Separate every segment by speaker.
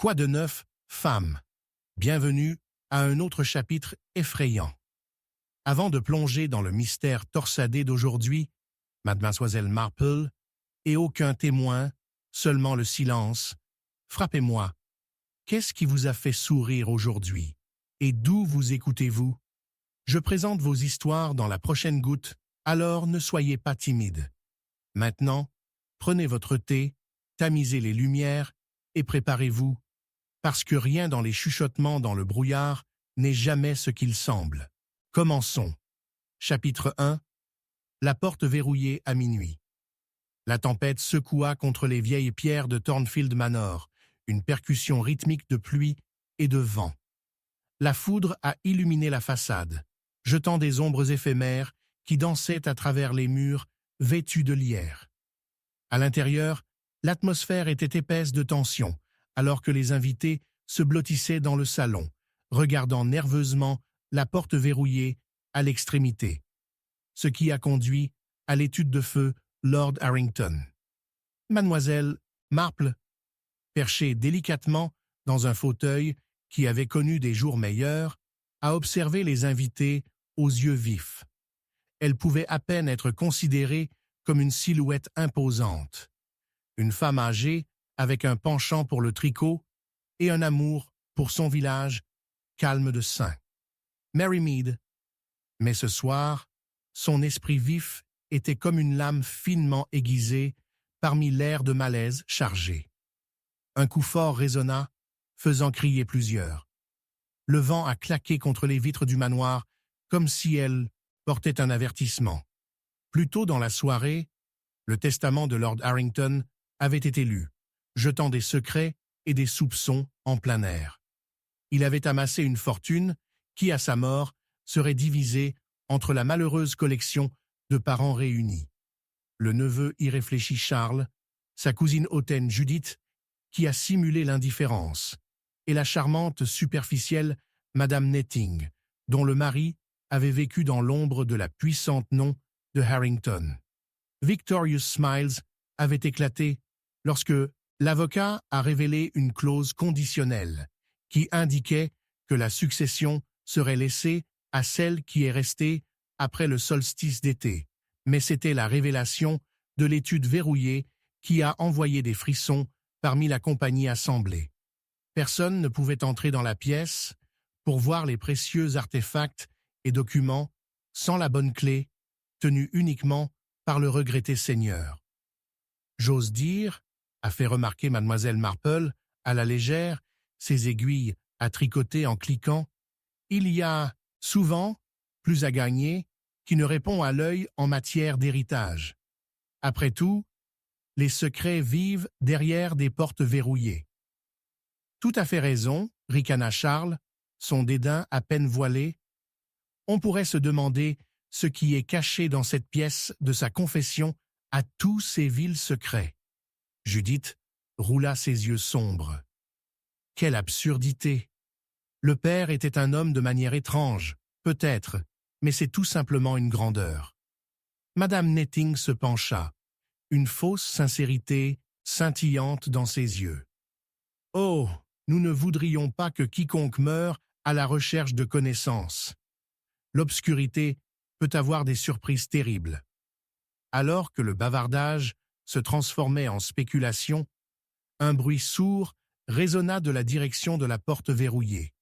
Speaker 1: Quoi de neuf, femme? Bienvenue à un autre chapitre effrayant. Avant de plonger dans le mystère torsadé d'aujourd'hui, Mademoiselle Marple, et aucun témoin, seulement le silence, frappez-moi. Qu'est-ce qui vous a fait sourire aujourd'hui? Et d'où vous écoutez-vous? Je présente vos histoires dans la prochaine goutte, alors ne soyez pas timide. Maintenant, prenez votre thé, tamisez les lumières et préparez-vous, parce que rien dans les chuchotements dans le brouillard n'est jamais ce qu'il semble. Commençons. Chapitre 1. La porte verrouillée à minuit. La tempête secoua contre les vieilles pierres de Thornfield Manor, une percussion rythmique de pluie et de vent. La foudre a illuminé la façade, jetant des ombres éphémères qui dansaient à travers les murs vêtus de lierre. À l'intérieur, l'atmosphère était épaisse de tension, alors que les invités se blottissaient dans le salon, regardant nerveusement la porte verrouillée à l'extrémité, ce qui a conduit à l'étude de feu Lord Harrington. Mademoiselle Marple, perchée délicatement dans un fauteuil qui avait connu des jours meilleurs, a observé les invités aux yeux vifs. Elle pouvait à peine être considérée comme une silhouette imposante. Une femme âgée avec un penchant pour le tricot et un amour pour son village calme de sein. Mary Mead. Mais ce soir, son esprit vif était comme une lame finement aiguisée parmi l'air de malaise chargé. Un coup fort résonna, faisant crier plusieurs. Le vent a claqué contre les vitres du manoir comme si elle portait un avertissement. Plus tôt dans la soirée, le testament de Lord Harrington avait été lu, jetant des secrets et des soupçons en plein air. Il avait amassé une fortune qui, à sa mort, serait divisée entre la malheureuse collection de parents réunis. Le neveu irréfléchi Charles, sa cousine hautaine Judith, qui a simulé l'indifférence, et la charmante superficielle Madame Netting, dont le mari avait vécu dans l'ombre de la puissante nom de Harrington. Victorious Smiles avait éclaté lorsque l'avocat a révélé une clause conditionnelle qui indiquait que la succession serait laissée à celle qui est restée après le solstice d'été, mais c'était la révélation de l'étude verrouillée qui a envoyé des frissons parmi la compagnie assemblée. Personne ne pouvait entrer dans la pièce pour voir les précieux artefacts et documents sans la bonne clé, tenus uniquement par le regretté seigneur. J'ose dire, a fait remarquer Mademoiselle Marple, à la légère, ses aiguilles à tricoter en cliquant, il y a souvent plus à gagner qui ne répond à l'œil en matière d'héritage. Après tout, les secrets vivent derrière des portes verrouillées. Tout à fait raison, ricana Charles, son dédain à peine voilé. On pourrait se demander ce qui est caché dans cette pièce de sa confession à tous ces vils secrets. Judith roula ses yeux sombres. Quelle absurdité! Le père était un homme de manière étrange, peut-être, mais c'est tout simplement une grandeur. Madame Netting se pencha, une fausse sincérité scintillante dans ses yeux. Oh, nous ne voudrions pas que quiconque meure à la recherche de connaissances. L'obscurité peut avoir des surprises terribles. Alors que le bavardage se transformait en spéculation, un bruit sourd résonna de la direction de la porte verrouillée.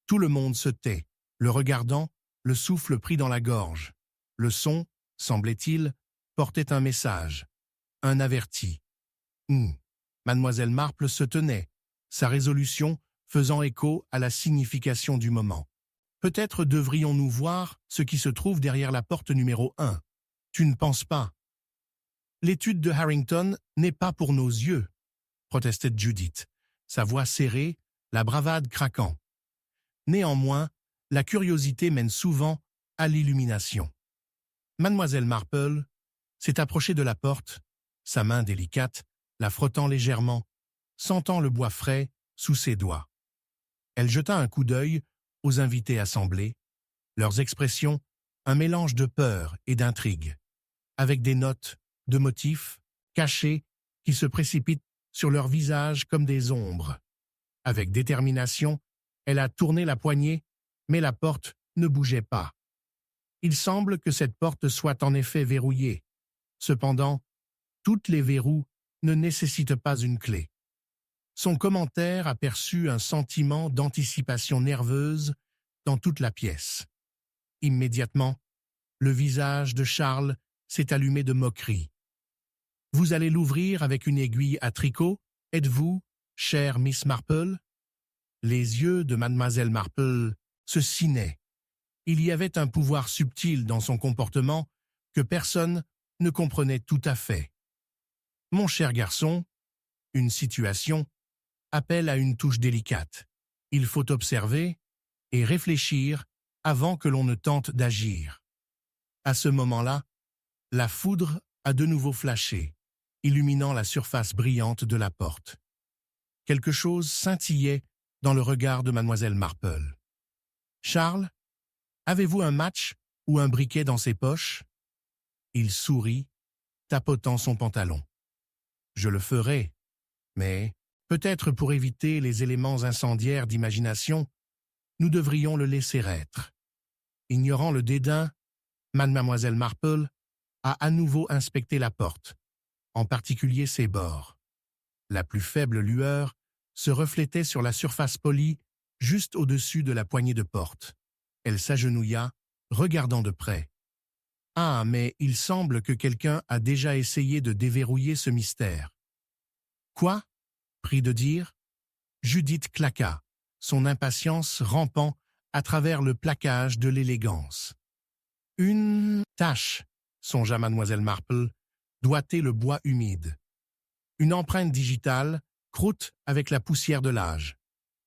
Speaker 1: Tout le monde se tait, le regardant, le souffle pris dans la gorge. Le son, semblait-il, portait un message, un averti. Mademoiselle Marple se tenait, sa résolution faisant écho à la signification du moment. Peut-être devrions-nous voir ce qui se trouve derrière la porte numéro 1. Tu ne penses pas? L'étude de Harrington n'est pas pour nos yeux, protestait Judith, sa voix serrée, la bravade craquant. Néanmoins, la curiosité mène souvent à l'illumination. Mademoiselle Marple s'est approchée de la porte, sa main délicate, la frottant légèrement, sentant le bois frais sous ses doigts. Elle jeta un coup d'œil aux invités assemblés, leurs expressions un mélange de peur et d'intrigue, avec des notes de motifs cachés qui se précipitent sur leurs visages comme des ombres. Avec détermination, elle a tourné la poignée, mais la porte ne bougeait pas. Il semble que cette porte soit en effet verrouillée. Cependant, toutes les verrous ne nécessitent pas une clé. Son commentaire aperçut un sentiment d'anticipation nerveuse dans toute la pièce. Immédiatement, le visage de Charles s'est allumé de moquerie. « Vous allez l'ouvrir avec une aiguille à tricot, êtes-vous, chère Miss Marple ?» Les yeux de mademoiselle Marple se cinaient. Il y avait un pouvoir subtil dans son comportement que personne ne comprenait tout à fait. « Mon cher garçon, une situation appelle à une touche délicate. Il faut observer et réfléchir avant que l'on ne tente d'agir. » À ce moment-là, la foudre a de nouveau flashé, illuminant la surface brillante de la porte. Quelque chose scintillait dans le regard de mademoiselle Marple. « Charles, avez-vous un match ou un briquet dans ses poches ?» Il sourit, tapotant son pantalon. « Je le ferai, mais peut-être pour éviter les éléments incendiaires d'imagination, nous devrions le laisser être. » Ignorant le dédain, mademoiselle Marple a à nouveau inspecté la porte, en particulier ses bords. La plus faible lueur se reflétait sur la surface polie juste au-dessus de la poignée de porte. Elle s'agenouilla, regardant de près. « Ah, mais il semble que quelqu'un a déjà essayé de déverrouiller ce mystère. »« Quoi ?» prit de dire. Judith claqua, son impatience rampant à travers le plaquage de l'élégance. « Une tache !» songea mademoiselle Marple, doigter le bois humide. « Une empreinte digitale, croûte avec la poussière de l'âge.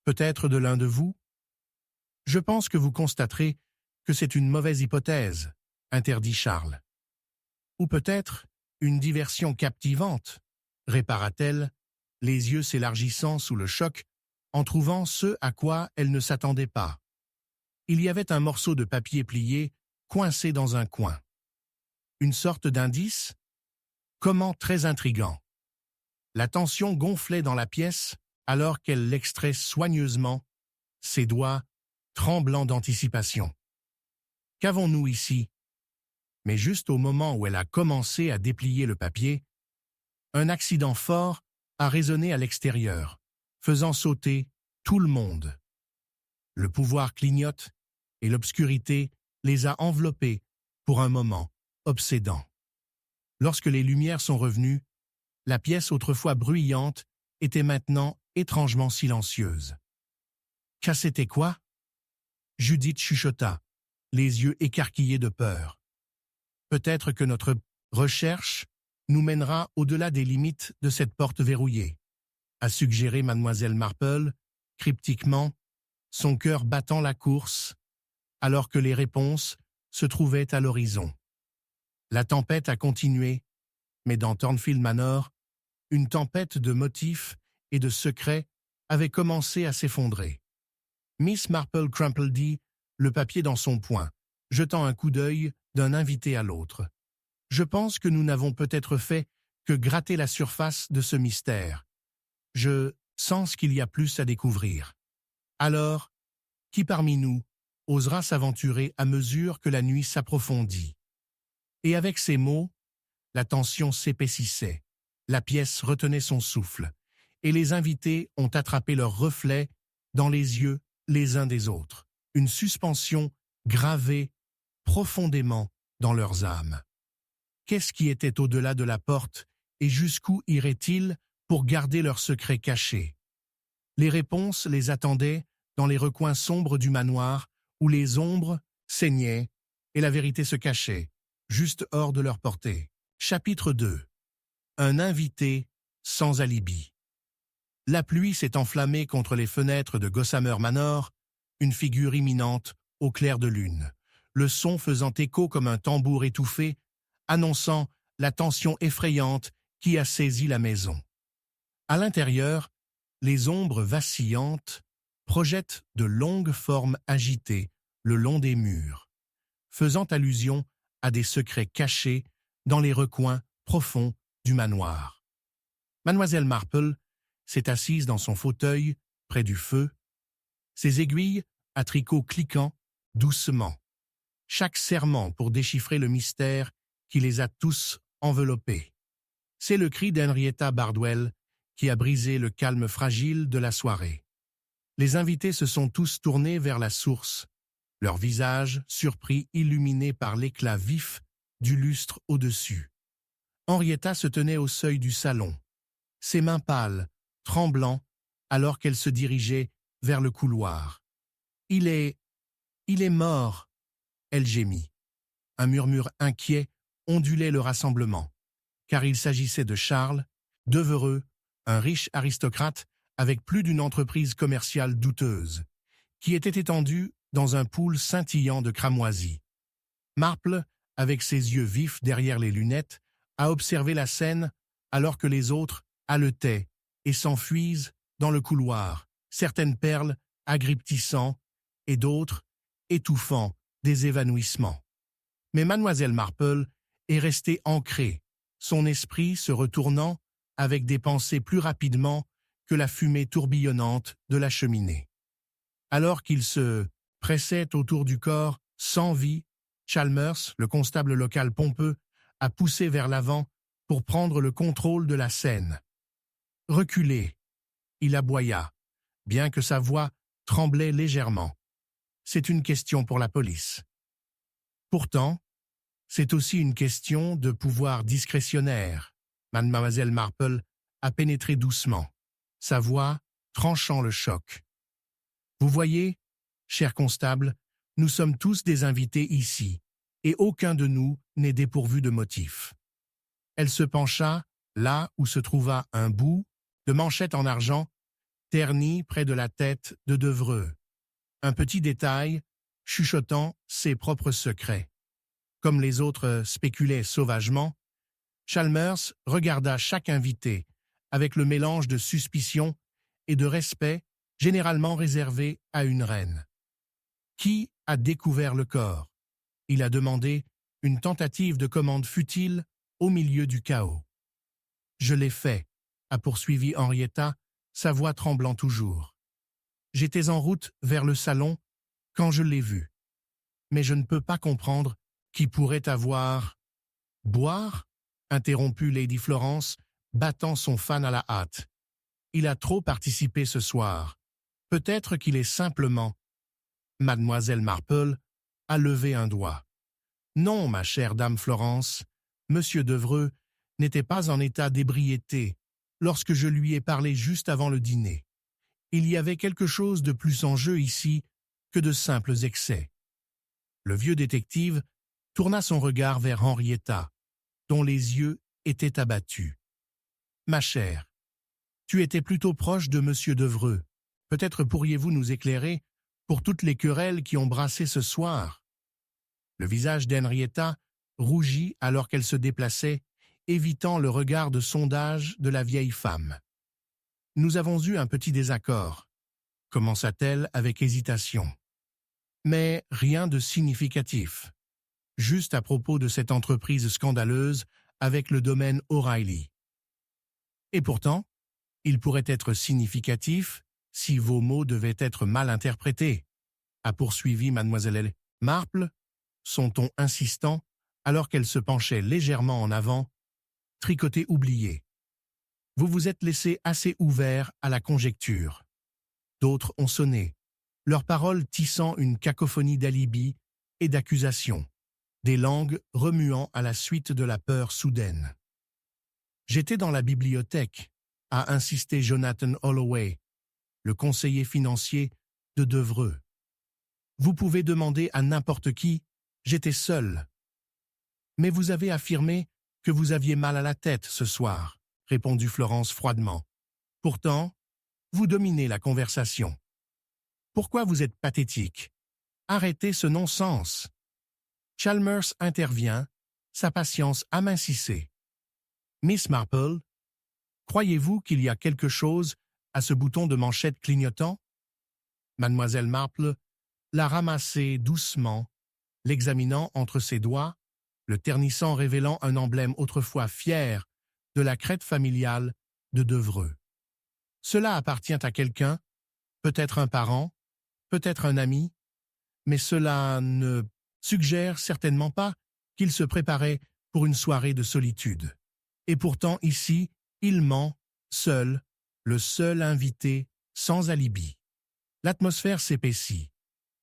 Speaker 1: Peut-être de l'un de vous ?»« Je pense que vous constaterez que c'est une mauvaise hypothèse, » interdit Charles. « Ou peut-être une diversion captivante, » répara-t-elle, les yeux s'élargissant sous le choc, en trouvant ce à quoi elle ne s'attendait pas. Il y avait un morceau de papier plié coincé dans un coin. Une sorte d'indice? Comment très intrigant. La tension gonflait dans la pièce alors qu'elle l'extrait soigneusement, ses doigts tremblants d'anticipation. Qu'avons-nous ici? Mais juste au moment où elle a commencé à déplier le papier, un accident fort a résonné à l'extérieur, faisant sauter tout le monde. Le pouvoir clignote et l'obscurité les a enveloppés pour un moment obsédant. Lorsque les lumières sont revenues, la pièce autrefois bruyante était maintenant étrangement silencieuse. « Qu'à c'était quoi ?» Judith chuchota, les yeux écarquillés de peur. « Peut-être que notre recherche nous mènera au-delà des limites de cette porte verrouillée, » a suggéré mademoiselle Marple, cryptiquement, son cœur battant la course, alors que les réponses se trouvaient à l'horizon. La tempête a continué, mais dans Thornfield Manor, une tempête de motifs et de secrets avait commencé à s'effondrer. Miss Marple crumpledy le papier dans son poing, jetant un coup d'œil d'un invité à l'autre. « Je pense que nous n'avons peut-être fait que gratter la surface de ce mystère. Je sens qu'il y a plus à découvrir. Alors, qui parmi nous osera s'aventurer à mesure que la nuit s'approfondit ?» Et avec ces mots, la tension s'épaississait, la pièce retenait son souffle, et les invités ont attrapé leurs reflets dans les yeux les uns des autres, une suspension gravée profondément dans leurs âmes. Qu'est-ce qui était au-delà de la porte et jusqu'où iraient-ils pour garder leurs secrets cachés? Les réponses les attendaient dans les recoins sombres du manoir où les ombres saignaient et la vérité se cachait, juste hors de leur portée. Chapitre 2. Un invité sans alibi. La pluie s'est enflammée contre les fenêtres de Gossamer Manor, une figure imminente au clair de lune, le son faisant écho comme un tambour étouffé, annonçant la tension effrayante qui a saisi la maison. À l'intérieur, les ombres vacillantes projettent de longues formes agitées le long des murs, faisant allusion à des secrets cachés dans les recoins profonds du manoir. Mademoiselle Marple s'est assise dans son fauteuil près du feu, ses aiguilles à tricot cliquant doucement. Chaque serrement pour déchiffrer le mystère qui les a tous enveloppés. C'est le cri d'Henrietta Bardwell qui a brisé le calme fragile de la soirée. Les invités se sont tous tournés vers la source, leurs visages surpris illuminés par l'éclat vif du lustre au-dessus. Henrietta se tenait au seuil du salon, ses mains pâles, tremblant, alors qu'elle se dirigeait vers le couloir. « Il est mort !» elle gémit. Un murmure inquiet ondulait le rassemblement, car il s'agissait de Charles Devereux, un riche aristocrate avec plus d'une entreprise commerciale douteuse, qui était étendu dans un pool scintillant de cramoisie. Marple, avec ses yeux vifs derrière les lunettes, a observé la scène alors que les autres haletaient et s'enfuisent dans le couloir, certaines perles agripptissant et d'autres étouffant des évanouissements. Mais mademoiselle Marple est restée ancrée, son esprit se retournant avec des pensées plus rapidement que la fumée tourbillonnante de la cheminée. Alors qu'il se pressait autour du corps sans vie, Chalmers, le constable local pompeux, a poussé vers l'avant pour prendre le contrôle de la scène. « Reculez !» il aboya, bien que sa voix tremblait légèrement. C'est une question pour la police. Pourtant, c'est aussi une question de pouvoir discrétionnaire. Mademoiselle Marple a pénétré doucement, sa voix tranchant le choc. Vous voyez, cher constable, nous sommes tous des invités ici, et aucun de nous n'est dépourvu de motif. Elle se pencha là où se trouva un bout de manchette en argent terni près de la tête de Devereux. Un petit détail, chuchotant ses propres secrets. Comme les autres spéculaient sauvagement, Chalmers regarda chaque invité avec le mélange de suspicion et de respect généralement réservé à une reine. Qui a découvert le corps? Il a demandé, une tentative de commande futile au milieu du chaos. Je l'ai fait, a poursuivi Henrietta, sa voix tremblant toujours. J'étais en route vers le salon quand je l'ai vu. Mais je ne peux pas comprendre qui pourrait avoir... Boire? Interromput Lady Florence, battant son fan à la hâte. Il a trop participé ce soir. Peut-être qu'il est simplement... Mademoiselle Marple a levé un doigt. Non, ma chère dame Florence, Monsieur Devereux n'était pas en état d'ébriété lorsque je lui ai parlé juste avant le dîner. Il y avait quelque chose de plus en jeu ici que de simples excès. Le vieux détective tourna son regard vers Henrietta, dont les yeux étaient abattus. « Ma chère, tu étais plutôt proche de Monsieur Devereux. Peut-être pourriez-vous nous éclairer pour toutes les querelles qui ont brassé ce soir ?» Le visage d'Henrietta rougit alors qu'elle se déplaçait, évitant le regard de sondage de la vieille femme. « Nous avons eu un petit désaccord, » commença-t-elle avec hésitation. « Mais rien de significatif. Juste à propos de cette entreprise scandaleuse avec le domaine O'Reilly. Et pourtant, il pourrait être significatif si vos mots devaient être mal interprétés, a poursuivi mademoiselle Marple, son ton insistant, alors qu'elle se penchait légèrement en avant, tricoté oublié. Vous vous êtes laissé assez ouvert à la conjecture. D'autres ont sonné, leurs paroles tissant une cacophonie d'alibis et d'accusations, des langues remuant à la suite de la peur soudaine. J'étais dans la bibliothèque, a insisté Jonathan Holloway, le conseiller financier de Devereux. Vous pouvez demander à n'importe qui, j'étais seul. Mais vous avez affirmé que vous aviez mal à la tête ce soir, répondit Florence froidement. Pourtant, vous dominez la conversation. Pourquoi vous êtes pathétique? Arrêtez ce non-sens. Chalmers intervient, sa patience amincissée. Miss Marple, croyez-vous qu'il y a quelque chose à ce bouton de manchette clignotant? Mademoiselle Marple l'a ramassé doucement, l'examinant entre ses doigts, le ternissant révélant un emblème autrefois fier de la crête familiale de Devereux. Cela appartient à quelqu'un, peut-être un parent, peut-être un ami, mais cela ne suggère certainement pas qu'il se préparait pour une soirée de solitude. Et pourtant ici, il ment, seul, le seul invité, sans alibi. L'atmosphère s'épaissit,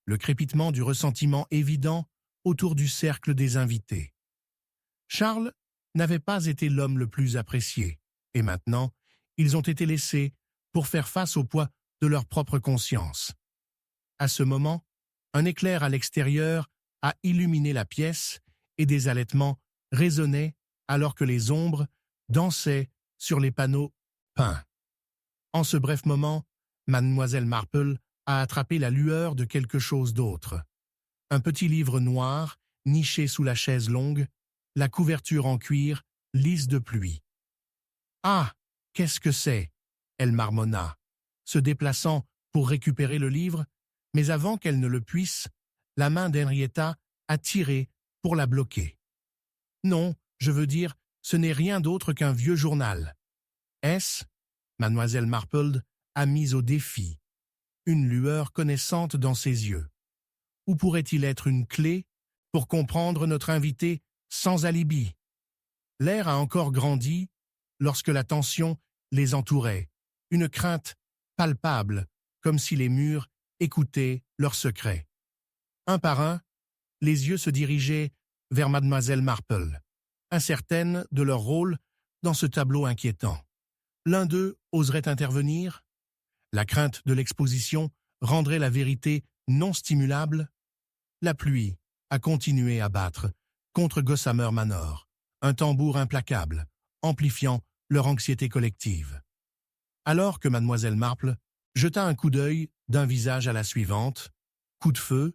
Speaker 1: le crépitement du ressentiment évident autour du cercle des invités. Charles n'avait pas été l'homme le plus apprécié, et maintenant, ils ont été laissés pour faire face au poids de leur propre conscience. À ce moment, un éclair à l'extérieur a illuminé la pièce et des halètements résonnaient alors que les ombres dansaient sur les panneaux peints. En ce bref moment, Mademoiselle Marple a attrapé la lueur de quelque chose d'autre. Un petit livre noir, niché sous la chaise longue, la couverture en cuir, lisse de pluie. « Ah, qu'est-ce que c'est » elle marmonna, se déplaçant pour récupérer le livre, mais avant qu'elle ne le puisse, la main d'Henrietta a tiré pour la bloquer. « Non, je veux dire, ce n'est rien d'autre qu'un vieux journal. » Est-ce ? Mademoiselle Marple a mis au défi, une lueur connaissante dans ses yeux. Ou pourrait-il être une clé pour comprendre notre invité sans alibi? L'air a encore grandi lorsque la tension les entourait, une crainte palpable, comme si les murs écoutaient leurs secrets. Un par un, les yeux se dirigeaient vers Mademoiselle Marple, incertaines de leur rôle dans ce tableau inquiétant. L'un d'eux oserait intervenir? La crainte de l'exposition rendrait la vérité non stimulable? La pluie a continué à battre contre Gossamer Manor, un tambour implacable, amplifiant leur anxiété collective. Alors que Mademoiselle Marple jeta un coup d'œil d'un visage à la suivante, coup de feu,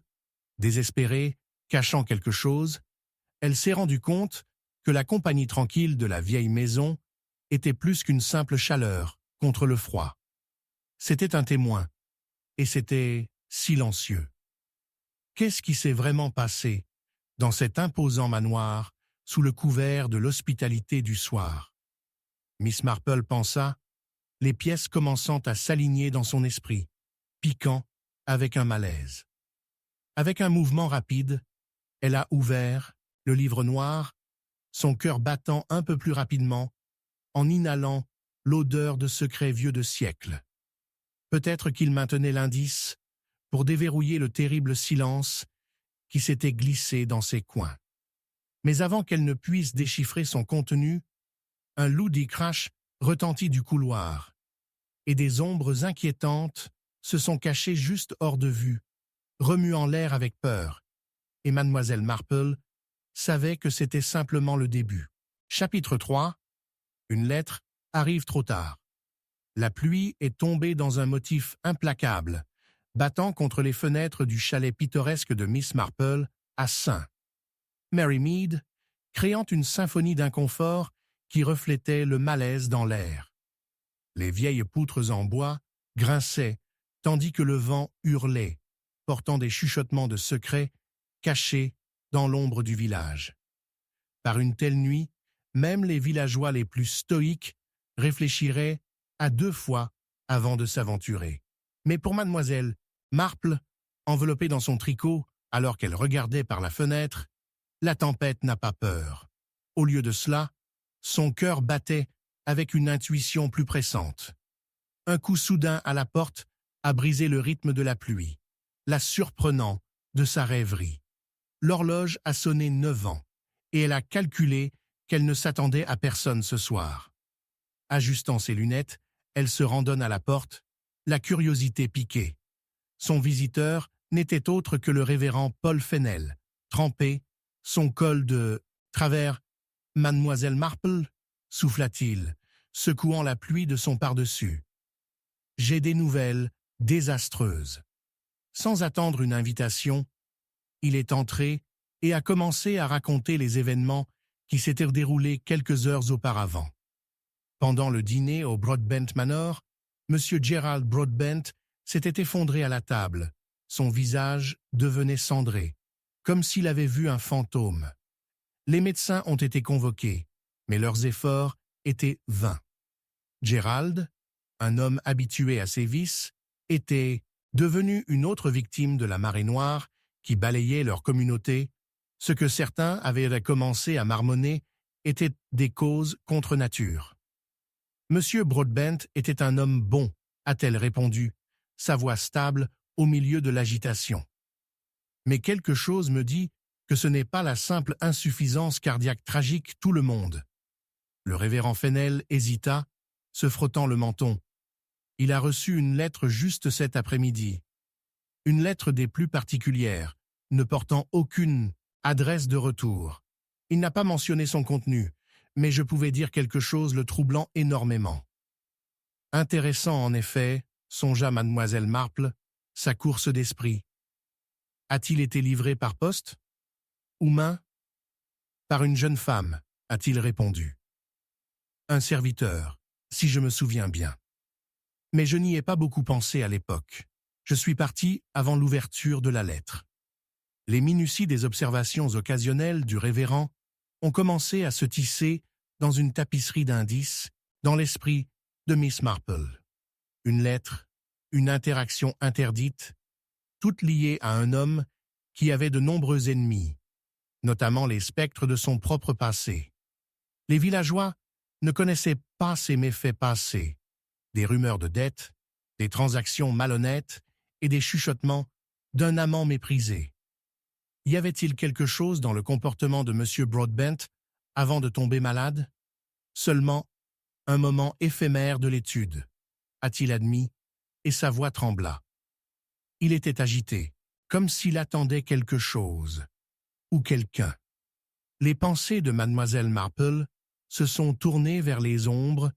Speaker 1: désespéré, cachant quelque chose, elle s'est rendue compte que la compagnie tranquille de la vieille maison était plus qu'une simple chaleur contre le froid. C'était un témoin, et c'était silencieux. Qu'est-ce qui s'est vraiment passé dans cet imposant manoir sous le couvert de l'hospitalité du soir? Miss Marple pensa, les pièces commençant à s'aligner dans son esprit, piquant avec un malaise. Avec un mouvement rapide, elle a ouvert le livre noir, son cœur battant un peu plus rapidement, en inhalant l'odeur de secrets vieux de siècles. Peut-être qu'il maintenait l'indice pour déverrouiller le terrible silence qui s'était glissé dans ses coins. Mais avant qu'elle ne puisse déchiffrer son contenu, un loudi crash retentit du couloir, et des ombres inquiétantes se sont cachées juste hors de vue, remuant l'air avec peur, et Mademoiselle Marple savait que c'était simplement le début. Chapitre 3. Une lettre arrive trop tard. La pluie est tombée dans un motif implacable, battant contre les fenêtres du chalet pittoresque de Miss Marple à St. Mary Mead, créant une symphonie d'inconfort qui reflétait le malaise dans l'air. Les vieilles poutres en bois grinçaient, tandis que le vent hurlait, portant des chuchotements de secrets cachés dans l'ombre du village. Par une telle nuit, même les villageois les plus stoïques réfléchiraient à 2 fois avant de s'aventurer. Mais pour Mademoiselle Marple, enveloppée dans son tricot alors qu'elle regardait par la fenêtre, la tempête n'a pas peur. Au lieu de cela, son cœur battait avec une intuition plus pressante. Un coup soudain à la porte a brisé le rythme de la pluie, la surprenant de sa rêverie. L'horloge a sonné 9 ans, et elle a calculé qu'elle ne s'attendait à personne ce soir. Ajustant ses lunettes, elle se randonne à la porte, la curiosité piquée. Son visiteur n'était autre que le révérend Paul Fennel, trempé, son col de travers. « Mademoiselle Marple » souffla-t-il, secouant la pluie de son pardessus. « J'ai des nouvelles désastreuses. » Sans attendre une invitation, il est entré et a commencé à raconter les événements qui s'étaient déroulés quelques heures auparavant. Pendant le dîner au Broadbent Manor, M. Gerald Broadbent s'était effondré à la table, son visage devenait cendré, comme s'il avait vu un fantôme. Les médecins ont été convoqués, mais leurs efforts étaient vains. Gerald, un homme habitué à ses vices, étaient devenus une autre victime de la marée noire qui balayait leur communauté. Ce que certains avaient commencé à marmonner étaient des causes contre nature. Monsieur Broadbent était un homme bon, a-t-elle répondu, sa voix stable au milieu de l'agitation. Mais quelque chose me dit que ce n'est pas la simple insuffisance cardiaque tragique tout le monde. Le révérend Fennell hésita, se frottant le menton. Il a reçu une lettre juste cet après-midi. Une lettre des plus particulières, ne portant aucune adresse de retour. Il n'a pas mentionné son contenu, mais je pouvais dire quelque chose le troublant énormément. Intéressant en effet, songea mademoiselle Marple, sa course d'esprit. A-t-il été livré par poste? Ou main? Par une jeune femme, a-t-il répondu. Un serviteur, si je me souviens bien. Mais je n'y ai pas beaucoup pensé à l'époque. Je suis parti avant l'ouverture de la lettre. Les minuties des observations occasionnelles du révérend ont commencé à se tisser dans une tapisserie d'indices, dans l'esprit de Miss Marple. Une lettre, une interaction interdite, toutes liées à un homme qui avait de nombreux ennemis, notamment les spectres de son propre passé. Les villageois ne connaissaient pas ces méfaits passés, des rumeurs de dettes, des transactions malhonnêtes et des chuchotements d'un amant méprisé. Y avait-il quelque chose dans le comportement de M. Broadbent avant de tomber malade? Seulement un moment éphémère de l'étude, a-t-il admis, et sa voix trembla. Il était agité, comme s'il attendait quelque chose, ou quelqu'un. Les pensées de mademoiselle Marple se sont tournées vers les ombres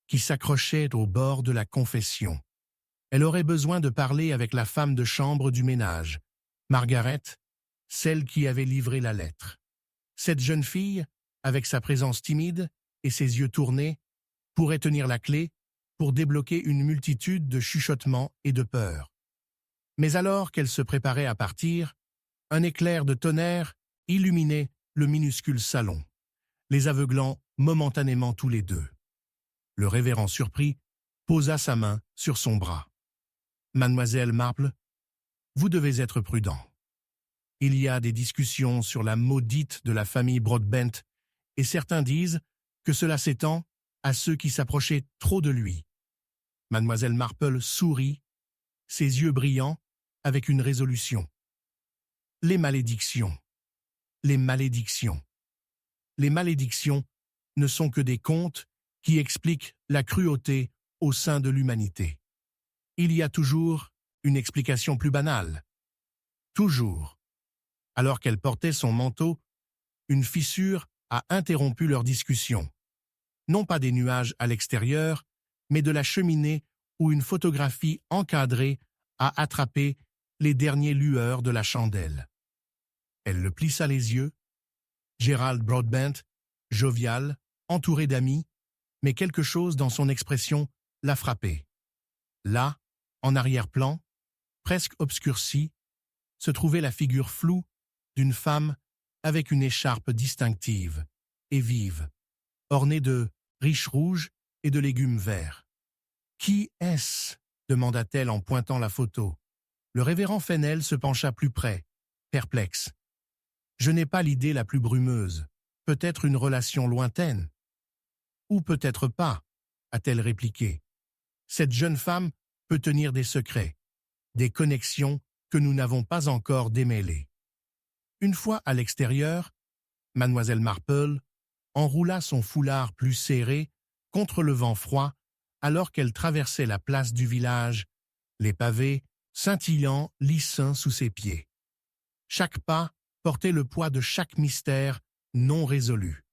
Speaker 1: qui s'accrochaient au bord de la confession. Elle aurait besoin de parler avec la femme de chambre du ménage, Margaret, celle qui avait livré la lettre. Cette jeune fille, avec sa présence timide et ses yeux tournés, pourrait tenir la clé pour débloquer une multitude de chuchotements et de peurs. Mais alors qu'elle se préparait à partir, un éclair de tonnerre illuminait le minuscule salon, les aveuglant momentanément tous les deux. Le révérend surpris posa sa main sur son bras. « Mademoiselle Marple, vous devez être prudent. Il y a des discussions sur la maudite de la famille Broadbent et certains disent que cela s'étend à ceux qui s'approchaient trop de lui. » Mademoiselle Marple sourit, ses yeux brillants, avec une résolution. « Les malédictions. Les malédictions. Les malédictions ne sont que des contes qui expliquent la cruauté au sein de l'humanité. Il y a toujours une explication plus banale. Toujours. » Alors qu'elle portait son manteau, une fissure a interrompu leur discussion. Non pas des nuages à l'extérieur, mais de la cheminée où une photographie encadrée a attrapé les dernières lueurs de la chandelle. Elle le plissa les yeux. Gerald Broadbent, jovial, entouré d'amis, mais quelque chose dans son expression l'a frappé. Là, en arrière-plan, presque obscurcie, se trouvait la figure floue d'une femme avec une écharpe distinctive et vive, ornée de riches rouges et de légumes verts. « Qui est-ce » demanda-t-elle en pointant la photo. Le révérend Fennell se pencha plus près, perplexe. « Je n'ai pas l'idée la plus brumeuse. Peut-être une relation lointaine. »« Ou peut-être pas, » a-t-elle répliqué. « Cette jeune femme peut tenir des secrets, des connexions que nous n'avons pas encore démêlées. » Une fois à l'extérieur, mademoiselle Marple enroula son foulard plus serré contre le vent froid alors qu'elle traversait la place du village, les pavés scintillant lissins sous ses pieds. Chaque pas portait le poids de chaque mystère non résolu.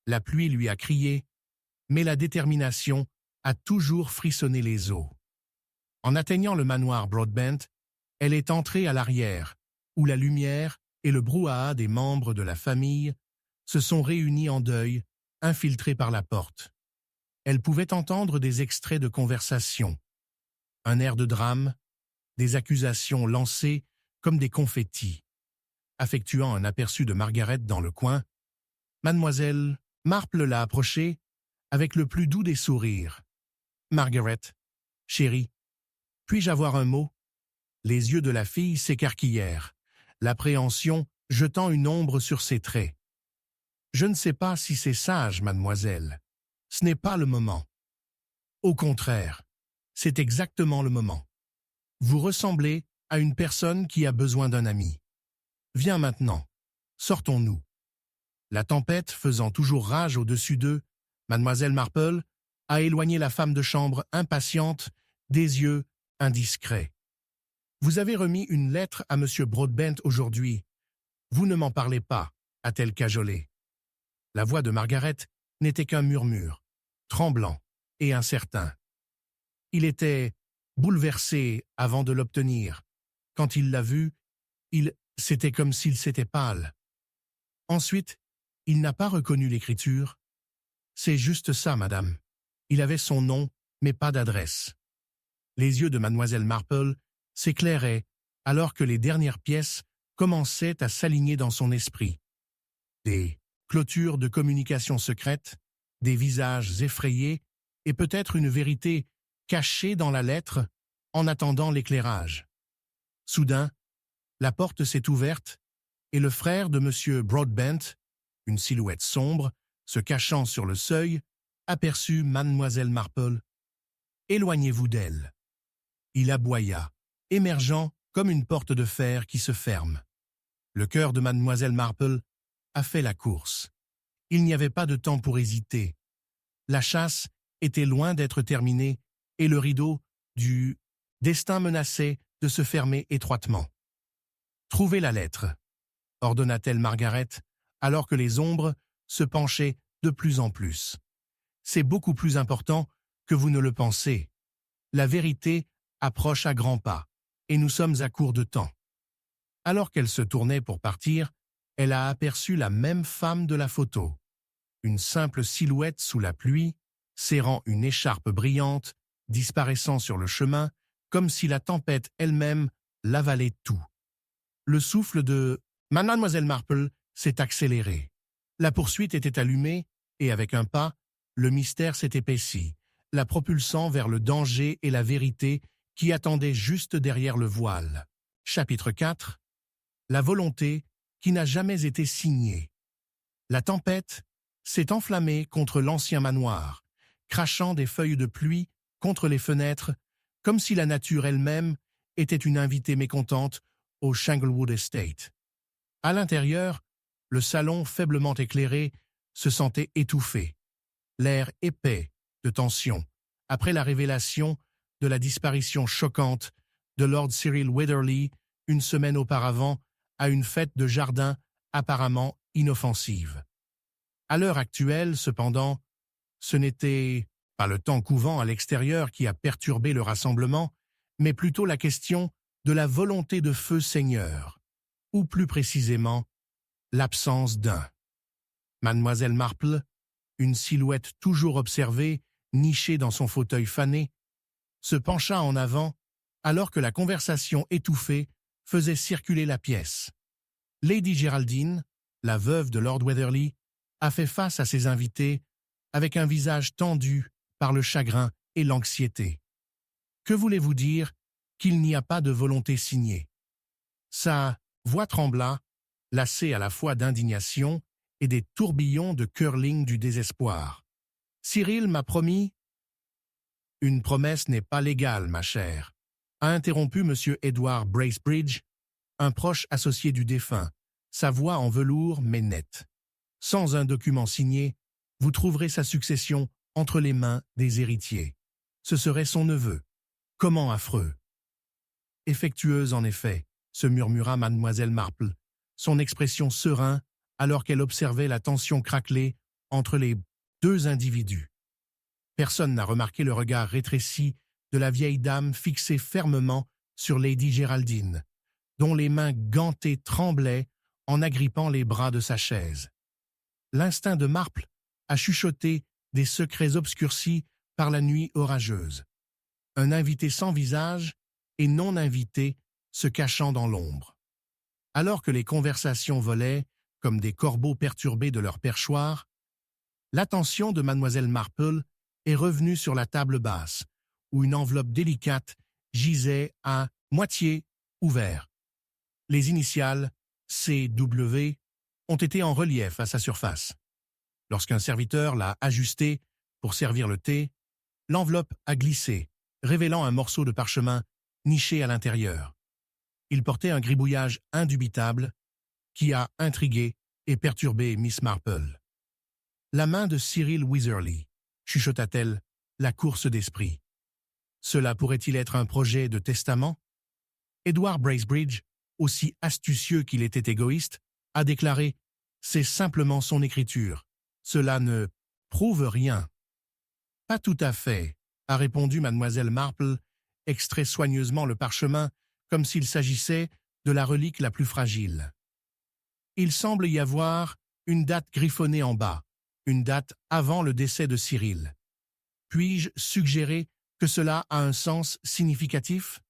Speaker 1: La pluie lui a crié, mais la détermination a toujours frissonné les os. En atteignant le manoir Broadbent, elle est entrée à l'arrière, où la lumière et le brouhaha des membres de la famille se sont réunis en deuil, infiltrés par la porte. Elle pouvait entendre des extraits de conversation, un air de drame, des accusations lancées comme des confettis. Affectuant un aperçu de Margaret dans le coin, mademoiselle Marple l'a approchée avec le plus doux des sourires. « Margaret, chérie, Puis-je avoir un mot? Les yeux de la fille s'écarquillèrent, l'appréhension jetant une ombre sur ses traits. Je ne sais pas si c'est sage, mademoiselle. Ce n'est pas le moment. Au contraire, c'est exactement le moment. Vous ressemblez à une personne qui a besoin d'un ami. Viens maintenant, sortons-nous. La tempête faisant toujours rage au-dessus d'eux, mademoiselle Marple a éloigné la femme de chambre impatiente, des yeux indiscrets. Vous avez remis une lettre à M. Broadbent aujourd'hui. Vous ne m'en parlez pas, a-t-elle cajolé. La voix de Margaret n'était qu'un murmure, tremblant et incertain. Il était bouleversé avant de l'obtenir. Quand il l'a vue, c'était comme s'il s'était pâle. Ensuite, il n'a pas reconnu l'écriture. C'est juste ça, madame. Il avait son nom, mais pas d'adresse. Les yeux de mademoiselle Marple s'éclairaient alors que les dernières pièces commençaient à s'aligner dans son esprit. Des clôtures de communication secrètes, des visages effrayés et peut-être une vérité cachée dans la lettre en attendant l'éclairage. Soudain, la porte s'est ouverte et le frère de M. Broadbent, une silhouette sombre, se cachant sur le seuil, aperçut mademoiselle Marple. « Éloignez-vous d'elle. » Il aboya, émergeant comme une porte de fer qui se ferme. Le cœur de mademoiselle Marple a fait la course. Il n'y avait pas de temps pour hésiter. La chasse était loin d'être terminée et le rideau du destin menaçait de se fermer étroitement. « Trouvez la lettre », ordonna-t-elle Margaret, alors que les ombres se penchaient de plus en plus. « C'est beaucoup plus important que vous ne le pensez. La vérité approche à grands pas, et nous sommes à court de temps. » Alors qu'elle se tournait pour partir, elle a aperçu la même femme de la photo. Une simple silhouette sous la pluie, serrant une écharpe brillante, disparaissant sur le chemin, comme si la tempête elle-même l'avalait tout. Le souffle de mademoiselle Marple s'est accéléré. La poursuite était allumée, et avec un pas, le mystère s'est épaissi, la propulsant vers le danger et la vérité qui attendaient juste derrière le voile. Chapitre 4. La volonté qui n'a jamais été signée. La tempête s'est enflammée contre l'ancien manoir, crachant des feuilles de pluie contre les fenêtres, comme si la nature elle-même était une invitée mécontente au Shanglewood Estate. À l'intérieur, le salon faiblement éclairé se sentait étouffé, l'air épais de tension, après la révélation de la disparition choquante de Lord Cyril Weatherly une semaine auparavant à une fête de jardin apparemment inoffensive. À l'heure actuelle, cependant, ce n'était pas le temps couvant à l'extérieur qui a perturbé le rassemblement, mais plutôt la question de la volonté de feu Seigneur, ou plus précisément, l'absence d'un. Mademoiselle Marple, une silhouette toujours observée, nichée dans son fauteuil fané, se pencha en avant alors que la conversation étouffée faisait circuler la pièce. Lady Géraldine, la veuve de Lord Weatherly, a fait face à ses invités avec un visage tendu par le chagrin et l'anxiété. Que voulez-vous dire qu'il n'y a pas de volonté signée? Sa voix trembla, lassée à la fois d'indignation et des tourbillons de curling du désespoir. Cyril m'a promis... Une promesse n'est pas légale, ma chère, a interrompu M. Edward Bracebridge, un proche associé du défunt, sa voix en velours mais nette. Sans un document signé, vous trouverez sa succession entre les mains des héritiers. Ce serait son neveu. Comment affreux! Effectueuse en effet, se murmura mademoiselle Marple, son expression sereine alors qu'elle observait la tension craquelée entre les deux individus. Personne n'a remarqué le regard rétréci de la vieille dame fixé fermement sur Lady Géraldine, dont les mains gantées tremblaient en agrippant les bras de sa chaise. L'instinct de Marple a chuchoté des secrets obscurcis par la nuit orageuse. Un invité sans visage et non invité se cachant dans l'ombre. Alors que les conversations volaient, comme des corbeaux perturbés de leur perchoir, l'attention de mademoiselle Marple est revenue sur la table basse, où une enveloppe délicate gisait à moitié ouvert. Les initiales CW ont été en relief à sa surface. Lorsqu'un serviteur l'a ajusté pour servir le thé, l'enveloppe a glissé, révélant un morceau de parchemin niché à l'intérieur. Il portait un gribouillage indubitable qui a intrigué et perturbé Miss Marple. La main de Cyril Weatherly, chuchota-t-elle, la course d'esprit. Cela pourrait-il être un projet de testament? Edward Bracebridge, aussi astucieux qu'il était égoïste, a déclaré « C'est simplement son écriture. Cela ne prouve rien. » Pas tout à fait, a répondu mademoiselle Marple, extrait soigneusement le parchemin comme s'il s'agissait de la relique la plus fragile. Il semble y avoir une date griffonnée en bas, une date avant le décès de Cyril. Puis-je suggérer que cela a un sens significatif?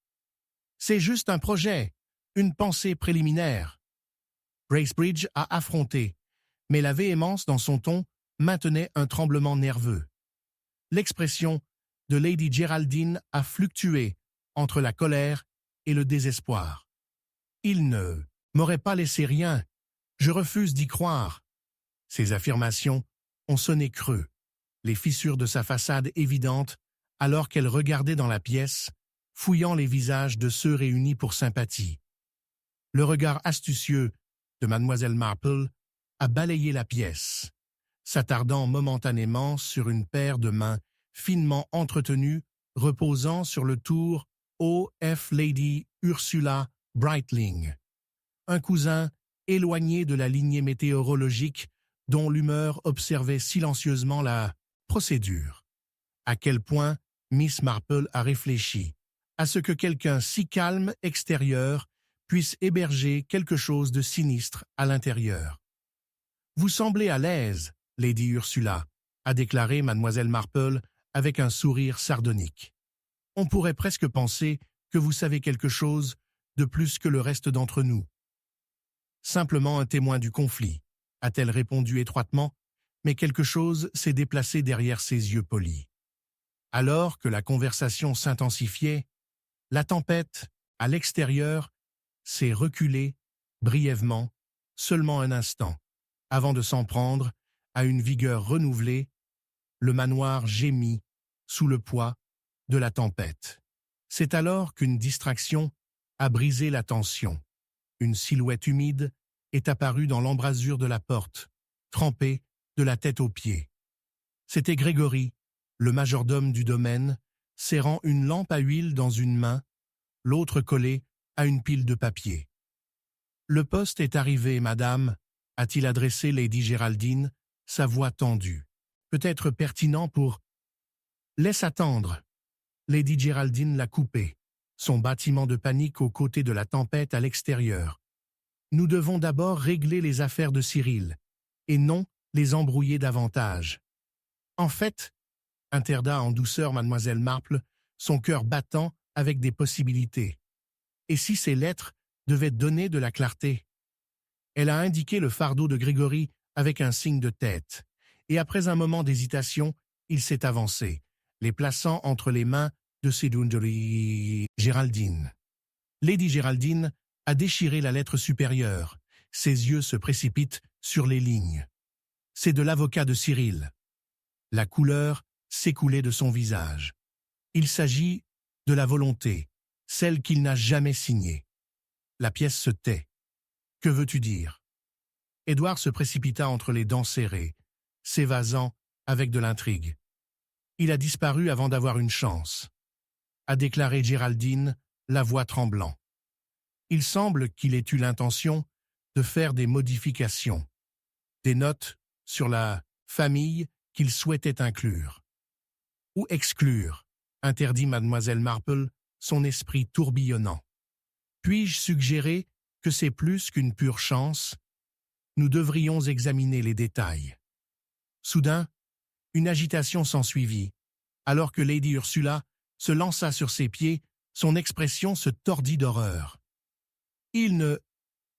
Speaker 1: C'est juste un projet, une pensée préliminaire. Bracebridge a affronté, mais la véhémence dans son ton maintenait un tremblement nerveux. L'expression de Lady Geraldine a fluctué entre la colère et le désespoir. Il ne m'aurait pas laissé rien. Je refuse d'y croire. Ces affirmations ont sonné creux, les fissures de sa façade évidentes, alors qu'elle regardait dans la pièce, fouillant les visages de ceux réunis pour sympathie. Le regard astucieux de mademoiselle Marple a balayé la pièce, s'attardant momentanément sur une paire de mains finement entretenues reposant sur le tour O.F. Lady Ursula Brightling, un cousin éloigné de la lignée météorologique dont l'humeur observait silencieusement la procédure. À quel point Miss Marple a réfléchi à ce que quelqu'un si calme extérieur puisse héberger quelque chose de sinistre à l'intérieur. « Vous semblez à l'aise, Lady Ursula », a déclaré mademoiselle Marple avec un sourire sardonique. « On pourrait presque penser que vous savez quelque chose de plus que le reste d'entre nous. »« Simplement un témoin du conflit », a-t-elle répondu étroitement, mais quelque chose s'est déplacé derrière ses yeux polis. Alors que la conversation s'intensifiait, la tempête, à l'extérieur, s'est reculée, brièvement, seulement un instant, avant de s'en prendre à une vigueur renouvelée. Le manoir gémit sous le poids de la tempête. C'est alors qu'une distraction a brisé la tension. Une silhouette humide est apparue dans l'embrasure de la porte, trempée de la tête aux pieds. C'était Grégory, le majordome du domaine, serrant une lampe à huile dans une main, l'autre collée à une pile de papier. « Le poste est arrivé, madame », a-t-il adressé Lady Géraldine, sa voix tendue. « Peut-être pertinent pour… » « Laisse attendre !» Lady Géraldine l'a coupé, son bâtiment de panique aux côtés de la tempête à l'extérieur. « Nous devons d'abord régler les affaires de Cyril, et non les embrouiller davantage. »« En fait, » interda en douceur mademoiselle Marple, son cœur battant avec des possibilités. « Et si ces lettres devaient donner de la clarté ?» Elle a indiqué le fardeau de Grégory avec un signe de tête, et après un moment d'hésitation, il s'est avancé, les plaçant entre les mains de Lady Géraldine. Lady Géraldine a déchiré la lettre supérieure. Ses yeux se précipitent sur les lignes. C'est de l'avocat de Cyril. La couleur s'écoulait de son visage. Il s'agit de la volonté, celle qu'il n'a jamais signée. La pièce se tait. Que veux-tu dire? Édouard se précipita entre les dents serrées, s'évasant avec de l'intrigue. Il a disparu avant d'avoir une chance, a déclaré Géraldine, la voix tremblant. Il semble qu'il ait eu l'intention de faire des modifications, des notes sur la famille qu'il souhaitait inclure. Ou exclure, interdit mademoiselle Marple, son esprit tourbillonnant. Puis-je suggérer que c'est plus qu'une pure chance? Nous devrions examiner les détails. Soudain, une agitation s'ensuivit. Alors que Lady Ursula se lança sur ses pieds, son expression se tordit d'horreur. « Il ne… »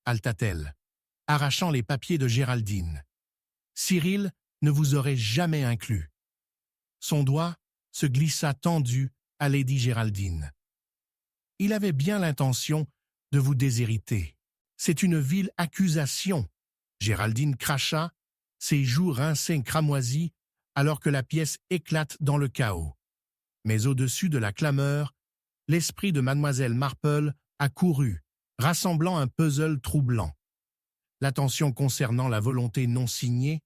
Speaker 1: haleta-t-elle, arrachant les papiers de Géraldine. « Cyril ne vous aurait jamais inclus. » Son doigt se glissa tendu à Lady Géraldine. Il avait bien l'intention de vous déshériter. C'est une vile accusation. Géraldine cracha, ses joues rincées cramoisies, alors que la pièce éclate dans le chaos. Mais au-dessus de la clameur, l'esprit de mademoiselle Marple accourut, rassemblant un puzzle troublant. La tension concernant la volonté non signée,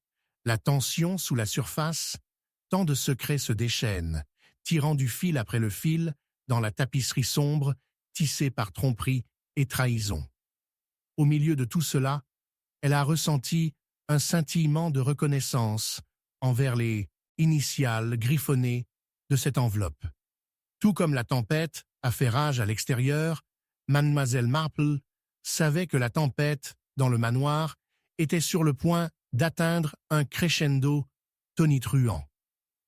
Speaker 1: la tension sous la surface, tant de secrets se déchaînent, tirant du fil après le fil dans la tapisserie sombre, tissée par tromperie et trahison. Au milieu de tout cela, elle a ressenti un scintillement de reconnaissance envers les initiales griffonnées de cette enveloppe. Tout comme la tempête a fait rage à l'extérieur, mademoiselle Marple savait que la tempête, dans le manoir, était sur le point d'atteindre un crescendo tonitruant.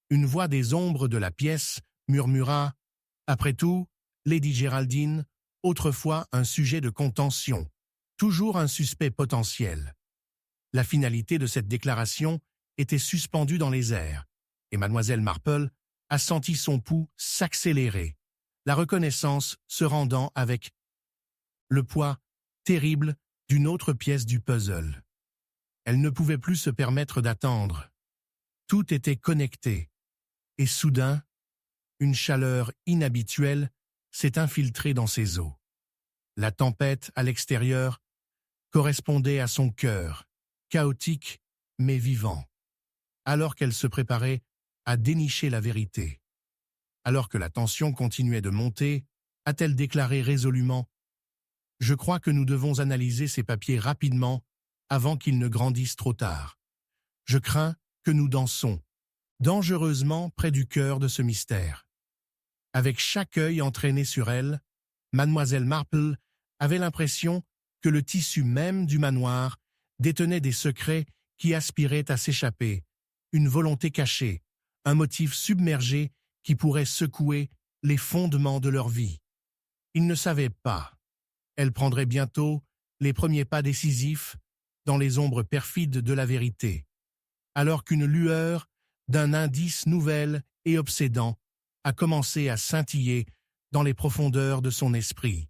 Speaker 1: Une voix des ombres de la pièce murmura « Après tout, Lady Géraldine, autrefois un sujet de contention, toujours un suspect potentiel. » La finalité de cette déclaration était suspendue dans les airs, et mademoiselle Marple a senti son pouls s'accélérer, la reconnaissance se rendant avec le poids terrible d'une autre pièce du puzzle. Elle ne pouvait plus se permettre d'attendre. Tout était connecté, et soudain, une chaleur inhabituelle s'est infiltrée dans ses os. La tempête à l'extérieur correspondait à son cœur, chaotique mais vivant, alors qu'elle se préparait à dénicher la vérité. Alors que la tension continuait de monter, a-t-elle déclaré résolument « Je crois que nous devons analyser ces papiers rapidement avant qu'ils ne grandissent trop tard. Je crains que nous dansons dangereusement près du cœur de ce mystère. » Avec chaque œil entraîné sur elle, mademoiselle Marple avait l'impression que le tissu même du manoir détenait des secrets qui aspiraient à s'échapper, une volonté cachée, un motif submergé qui pourrait secouer les fondements de leur vie. Ils ne savaient pas. Elle prendrait bientôt les premiers pas décisifs dans les ombres perfides de la vérité, alors qu'une lueur d'un indice nouvel et obsédant a commencé à scintiller dans les profondeurs de son esprit,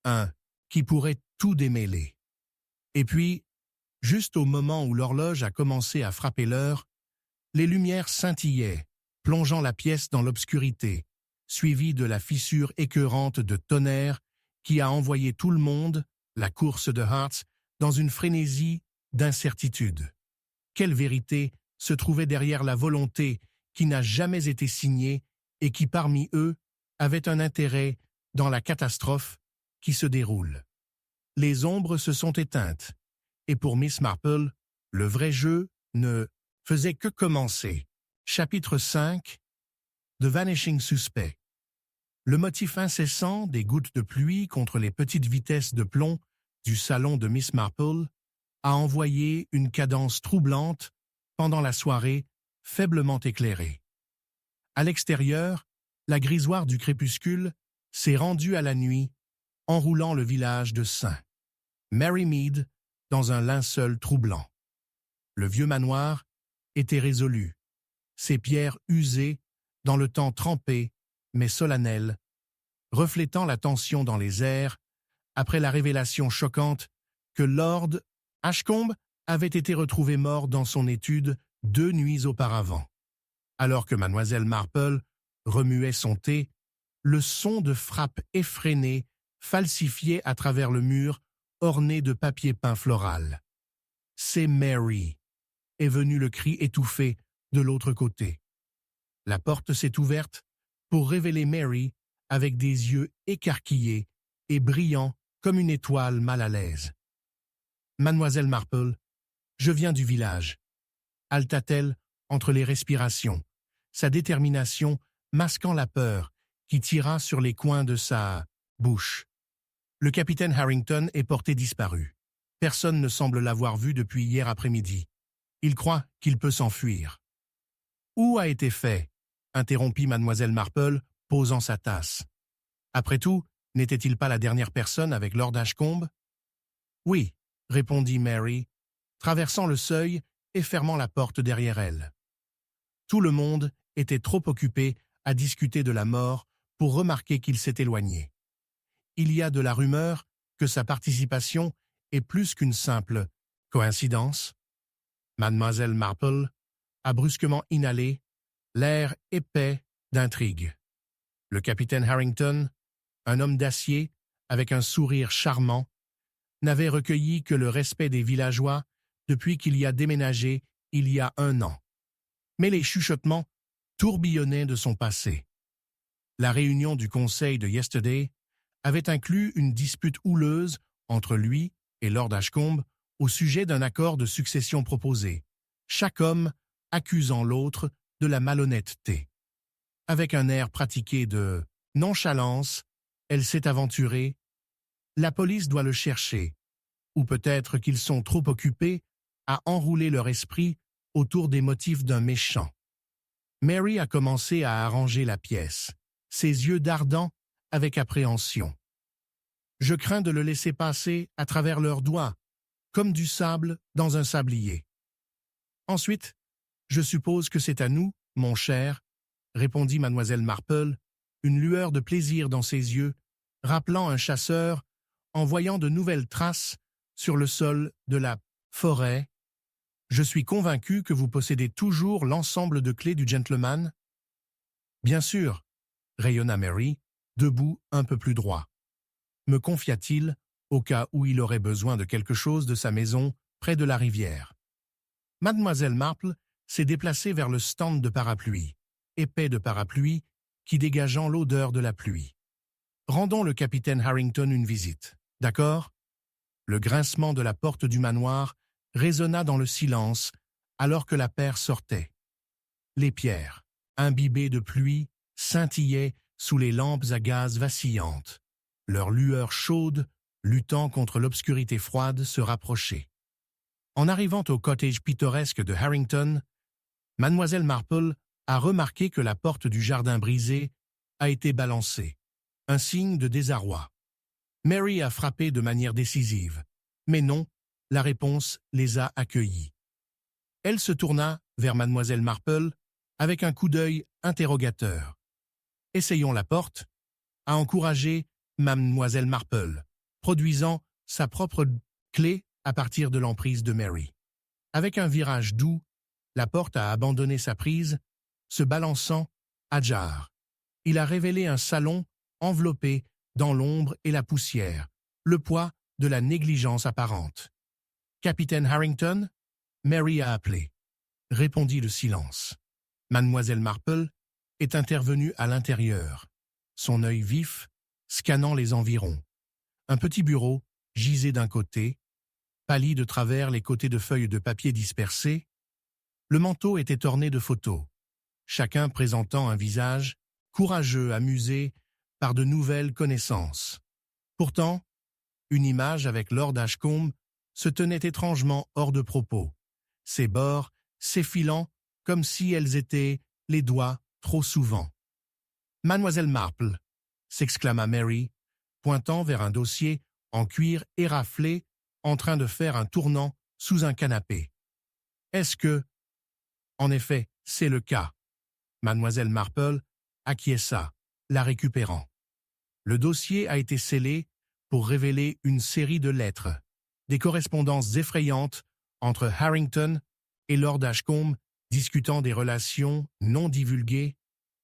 Speaker 1: un qui pourrait tout démêler. Et puis, juste au moment où l'horloge a commencé à frapper l'heure, les lumières scintillaient, plongeant la pièce dans l'obscurité, suivie de la fissure écœurante de tonnerre qui a envoyé tout le monde, la course de Hearts, dans une frénésie d'incertitude. Quelle vérité se trouvait derrière la volonté qui n'a jamais été signée et qui, parmi eux, avait un intérêt dans la catastrophe qui se déroule. Les ombres se sont éteintes, et pour Miss Marple, le vrai jeu ne faisait que commencer. Chapitre 5 The Vanishing Suspect. Le motif incessant des gouttes de pluie contre les petites vitesses de plomb du salon de Miss Marple a envoyé une cadence troublante pendant la soirée faiblement éclairée. À l'extérieur, la grisoire du crépuscule s'est rendue à la nuit, enroulant le village de St. Mary Mead dans un linceul troublant. Le vieux manoir était résolu, ses pierres usées dans le temps trempé mais solennel, reflétant la tension dans les airs après la révélation choquante que Lord Ashcombe avait été retrouvé mort dans son étude 2 nuits auparavant. Alors que mademoiselle Marple remuait son thé, le son de frappe effrénée falsifiait à travers le mur orné de papier peint floral. « C'est Mary !» est venu le cri étouffé de l'autre côté. La porte s'est ouverte pour révéler Mary avec des yeux écarquillés et brillants comme une étoile mal à l'aise. « Mademoiselle Marple, je viens du village. » halta-t-elle entre les respirations, sa détermination masquant la peur qui tira sur les coins de sa bouche. Le capitaine Harrington est porté disparu. Personne ne semble l'avoir vu depuis hier après-midi. Il croit qu'il peut s'enfuir. « Où a été fait ?» interrompit mademoiselle Marple, posant sa tasse. Après tout, n'était-il pas la dernière personne avec Lord Ashcombe? « Oui, » répondit Mary, traversant le seuil et fermant la porte derrière elle. Tout le monde était trop occupé à discuter de la mort pour remarquer qu'il s'est éloigné. il y a de la rumeur que sa participation est plus qu'une simple coïncidence. Mademoiselle Marple a brusquement inhalé l'air épais d'intrigue. Le capitaine Harrington, un homme d'acier avec un sourire charmant, n'avait recueilli que le respect des villageois depuis qu'il y a déménagé il y a 1 an. Mais les chuchotements tourbillonnaient de son passé. La réunion du conseil de Yesterday avait inclus une dispute houleuse entre lui et Lord Ashcombe au sujet d'un accord de succession proposé, chaque homme accusant l'autre de la malhonnêteté. Avec un air pratiqué de nonchalance, elle s'est aventurée. La police doit le chercher, ou peut-être qu'ils sont trop occupés à enrouler leur esprit autour des motifs d'un méchant. Mary a commencé à arranger la pièce, ses yeux dardant avec appréhension. Je crains de le laisser passer à travers leurs doigts, comme du sable dans un sablier. Ensuite, je suppose que c'est à nous, mon cher, répondit mademoiselle Marple, une lueur de plaisir dans ses yeux, rappelant un chasseur en voyant de nouvelles traces sur le sol de la forêt. Je suis convaincu que vous possédez toujours l'ensemble de clés du gentleman. Bien sûr, rayonna Mary, debout un peu plus droit. Me confia-t-il au cas où il aurait besoin de quelque chose de sa maison près de la rivière. Mademoiselle Marple s'est déplacée vers le stand de parapluie, épais de parapluie, qui dégageant l'odeur de la pluie. Rendons le capitaine Harrington une visite, d'accord? Le grincement de la porte du manoir résonna dans le silence alors que la paire sortait. Les pierres, imbibées de pluie, scintillaient sous les lampes à gaz vacillantes. Leur lueur chaude, luttant contre l'obscurité froide, se rapprochait. En arrivant au cottage pittoresque de Harrington, mademoiselle Marple a remarqué que la porte du jardin brisé a été balancée, un signe de désarroi. Mary a frappé de manière décisive, mais non, la réponse les a accueillis. Elle se tourna vers mademoiselle Marple avec un coup d'œil interrogateur. « Essayons la porte », a encouragé mademoiselle Marple, produisant sa propre clé à partir de l'emprise de Mary. Avec un virage doux, la porte a abandonné sa prise, se balançant à jarre. Il a révélé un salon enveloppé dans l'ombre et la poussière, le poids de la négligence apparente. « Capitaine Harrington ?» Mary a appelé. Répondit le silence. Mademoiselle Marple est intervenue à l'intérieur, son œil vif, scannant les environs. Un petit bureau gisait d'un côté, pâli de travers les côtés de feuilles de papier dispersées. Le manteau était orné de photos, chacun présentant un visage courageux, amusé par de nouvelles connaissances. Pourtant, une image avec Lord Ashcombe se tenait étrangement hors de propos, ses bords s'effilant comme si elles étaient les doigts trop souvent. « Mademoiselle Marple !» s'exclama Mary, pointant vers un dossier en cuir éraflé en train de faire un tournant sous un canapé. « Est-ce que… » En effet, c'est le cas. Mademoiselle Marple acquiesça, la récupérant. Le dossier a été scellé pour révéler une série de lettres, des correspondances effrayantes entre Harrington et Lord Ashcombe discutant des relations non divulguées,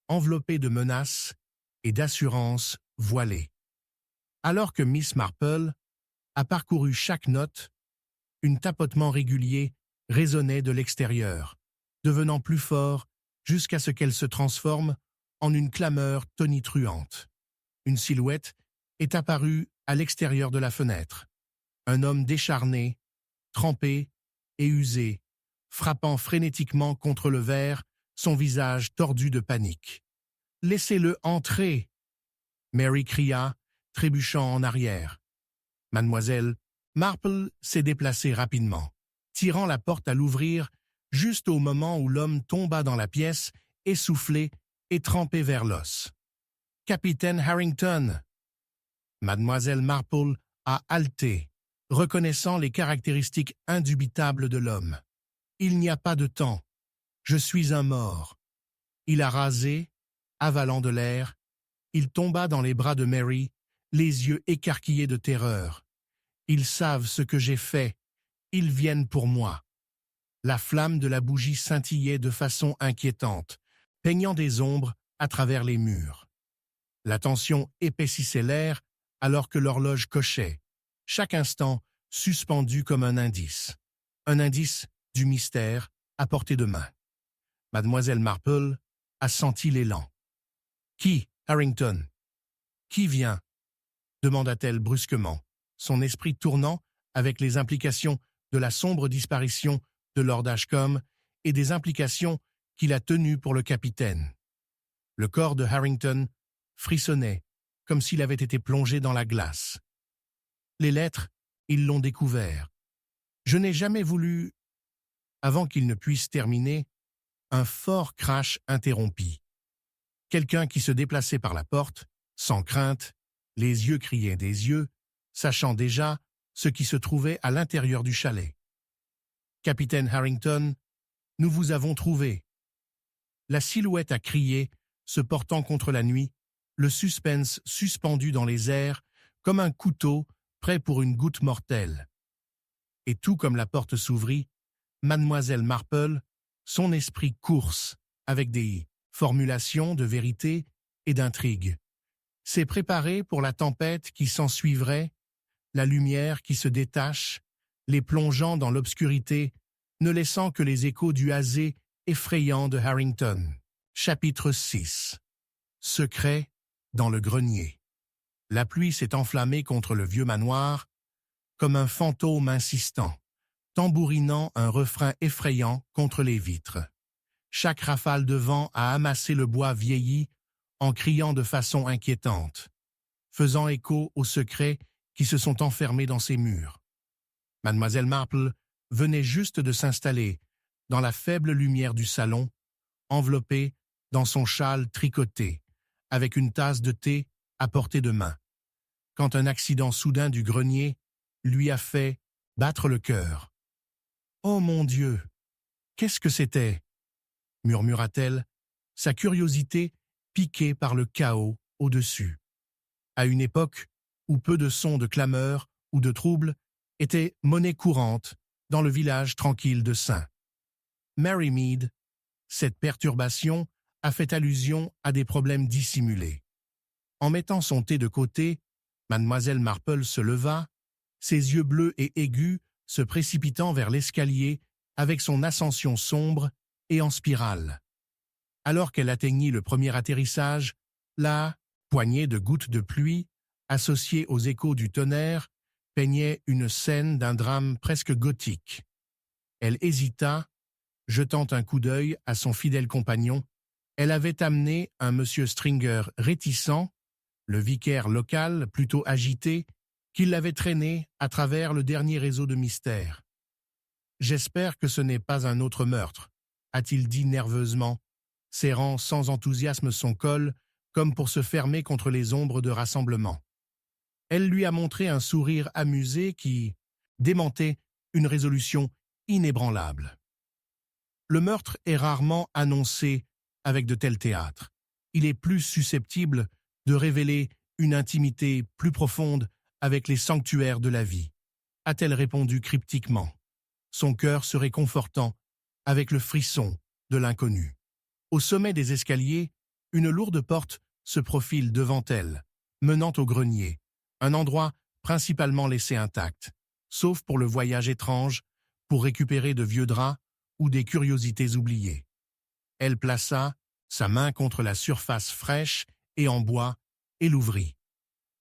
Speaker 1: enveloppées de menaces et d'assurances voilées. Alors que Miss Marple a parcouru chaque note, un tapotement régulier résonnait de l'extérieur, devenant plus fort jusqu'à ce qu'elle se transforme en une clameur tonitruante. Une silhouette est apparue à l'extérieur de la fenêtre. Un homme décharné, trempé et usé, frappant frénétiquement contre le verre, son visage tordu de panique. « Laissez-le entrer !» Mary cria, trébuchant en arrière. Mademoiselle Marple s'est déplacée rapidement, tirant la porte à l'ouvrir juste au moment où l'homme tomba dans la pièce, essoufflé et trempé vers l'os. « Capitaine Harrington !» Mademoiselle Marple a haleté, reconnaissant les caractéristiques indubitables de l'homme. « Il n'y a pas de temps. Je suis un mort. » Il a rasé, avalant de l'air. Il tomba dans les bras de Mary, les yeux écarquillés de terreur. Ils savent ce que j'ai fait. Ils viennent pour moi. La flamme de la bougie scintillait de façon inquiétante, peignant des ombres à travers les murs. La tension épaississait l'air alors que l'horloge cochait, chaque instant suspendu comme un indice du mystère à portée de main. Mademoiselle Marple a senti l'élan. « Qui, Harrington? Qui vient ?» demanda-t-elle brusquement, son esprit tournant avec les implications de la sombre disparition de Lord Ashcombe et des implications qu'il a tenues pour le capitaine. Le corps de Harrington frissonnait, comme s'il avait été plongé dans la glace. Les lettres, ils l'ont découvert. Je n'ai jamais voulu... Avant qu'il ne puisse terminer, un fort crash interrompit. Quelqu'un qui se déplaçait par la porte, sans crainte, les yeux criaient des yeux, sachant déjà ce qui se trouvait à l'intérieur du chalet. « Capitaine Harrington, nous vous avons trouvé. » La silhouette a crié, se portant contre la nuit, le suspense suspendu dans les airs, comme un couteau prêt pour une goutte mortelle. Et tout comme la porte s'ouvrit, Mademoiselle Marple, son esprit course avec des formulations de vérité et d'intrigue. S'est préparé pour la tempête qui s'ensuivrait, la lumière qui se détache, les plongeant dans l'obscurité, ne laissant que les échos du hasé effrayant de Harrington. Chapitre 6. Secret dans le grenier. La pluie s'est enflammée contre le vieux manoir, comme un fantôme insistant, tambourinant un refrain effrayant contre les vitres. Chaque rafale de vent a amassé le bois vieilli en criant de façon inquiétante, faisant écho aux secrets qui se sont enfermés dans ses murs. Mademoiselle Marple venait juste de s'installer dans la faible lumière du salon, enveloppée dans son châle tricoté, avec une tasse de thé à portée de main, quand un accident soudain du grenier lui a fait battre le cœur. « Oh mon Dieu! Qu'est-ce que c'était ?» murmura-t-elle, sa curiosité piquée par le chaos au-dessus. À une époque où peu de sons de clameur ou de trouble étaient monnaie courante dans le village tranquille de St. Mary Mead, cette perturbation a fait allusion à des problèmes dissimulés. En mettant son thé de côté, Mademoiselle Marple se leva, ses yeux bleus et aigus se précipitant vers l'escalier avec son ascension sombre et en spirale. Alors qu'elle atteignit le premier atterrissage, la poignée de gouttes de pluie, associée aux échos du tonnerre, peignait une scène d'un drame presque gothique. Elle hésita, jetant un coup d'œil à son fidèle compagnon. Elle avait amené un monsieur Stringer réticent, le vicaire local plutôt agité, qui l'avait traîné à travers le dernier réseau de mystères. « J'espère que ce n'est pas un autre meurtre », a-t-il dit nerveusement, serrant sans enthousiasme son col comme pour se fermer contre les ombres de rassemblement. Elle lui a montré un sourire amusé qui démentait une résolution inébranlable. Le meurtre est rarement annoncé avec de tels théâtres. Il est plus susceptible de révéler une intimité plus profonde avec les sanctuaires de la vie, a-t-elle répondu cryptiquement, son cœur se réconfortant avec le frisson de l'inconnu. Au sommet des escaliers, une lourde porte se profile devant elle, menant au grenier, un endroit principalement laissé intact, sauf pour le voyage étrange, pour récupérer de vieux draps ou des curiosités oubliées. Elle plaça sa main contre la surface fraîche et en bois et l'ouvrit.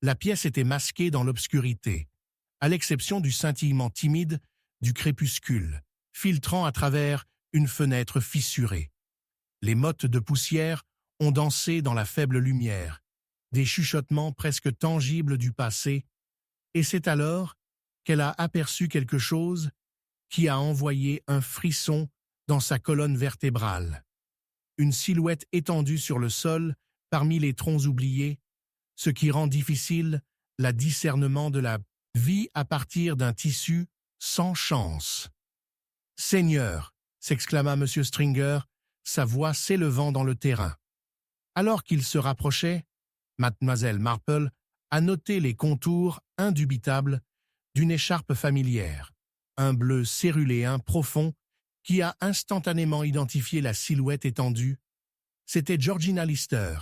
Speaker 1: La pièce était masquée dans l'obscurité, à l'exception du scintillement timide du crépuscule, filtrant à travers une fenêtre fissurée. Les mottes de poussière ont dansé dans la faible lumière, des chuchotements presque tangibles du passé, et c'est alors qu'elle a aperçu quelque chose qui a envoyé un frisson dans sa colonne vertébrale. Une silhouette étendue sur le sol parmi les troncs oubliés, ce qui rend difficile le discernement de la vie à partir d'un tissu sans chance. « Seigneur !» s'exclama M. Stringer, sa voix s'élevant dans le terrain. Alors qu'il se rapprochait, Mademoiselle Marple a noté les contours indubitables d'une écharpe familière, un bleu céruléen profond qui a instantanément identifié la silhouette étendue. C'était Georgina Lister,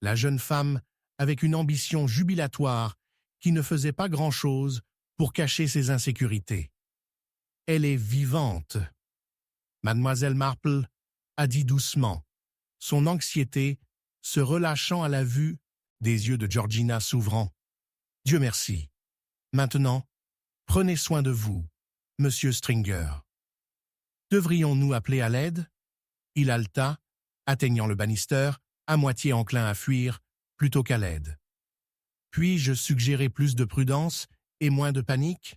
Speaker 1: la jeune femme avec une ambition jubilatoire qui ne faisait pas grand-chose pour cacher ses insécurités. « Elle est vivante !» Mademoiselle Marple a dit doucement, son anxiété se relâchant à la vue des yeux de Georgina s'ouvrant. « Dieu merci. Maintenant, prenez soin de vous, Monsieur Stringer. » « Devrions-nous appeler à l'aide ?» Il haleta, atteignant le banister, à moitié enclin à fuir, plutôt qu'à l'aide. « Puis-je suggérer plus de prudence et moins de panique ?»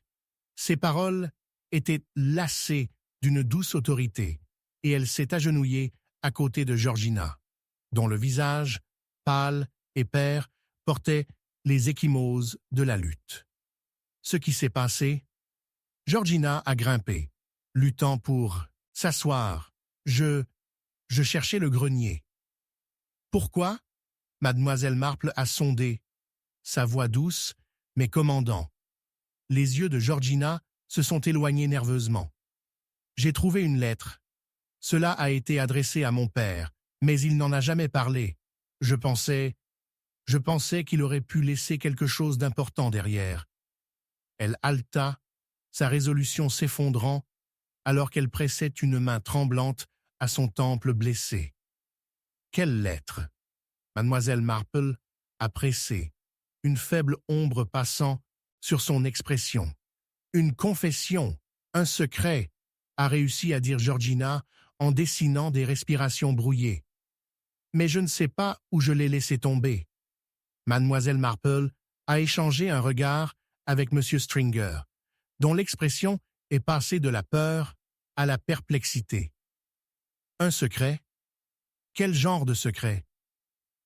Speaker 1: Ses paroles étaient lacées d'une douce autorité, et elle s'est agenouillée à côté de Georgina, dont le visage, pâle et père, portait les ecchymoses de la lutte. Ce qui s'est passé, Georgina a grimpé, luttant pour s'asseoir. Je cherchais le grenier. Pourquoi? Mademoiselle Marple a sondé, sa voix douce, mais commandant. Les yeux de Georgina se sont éloignés nerveusement. J'ai trouvé une lettre. Cela a été adressé à mon père, mais il n'en a jamais parlé. Je pensais qu'il aurait pu laisser quelque chose d'important derrière. Elle haleta, sa résolution s'effondrant, alors qu'elle pressait une main tremblante à son temple blessé. Quelle lettre? Mademoiselle Marple a pressé, une faible ombre passant sur son expression. Une confession, un secret, a réussi à dire Georgina en dessinant des respirations brouillées. Mais je ne sais pas où je l'ai laissé tomber. Mademoiselle Marple a échangé un regard avec Monsieur Stringer, dont l'expression est passée de la peur à la perplexité. Un secret? Quel genre de secret?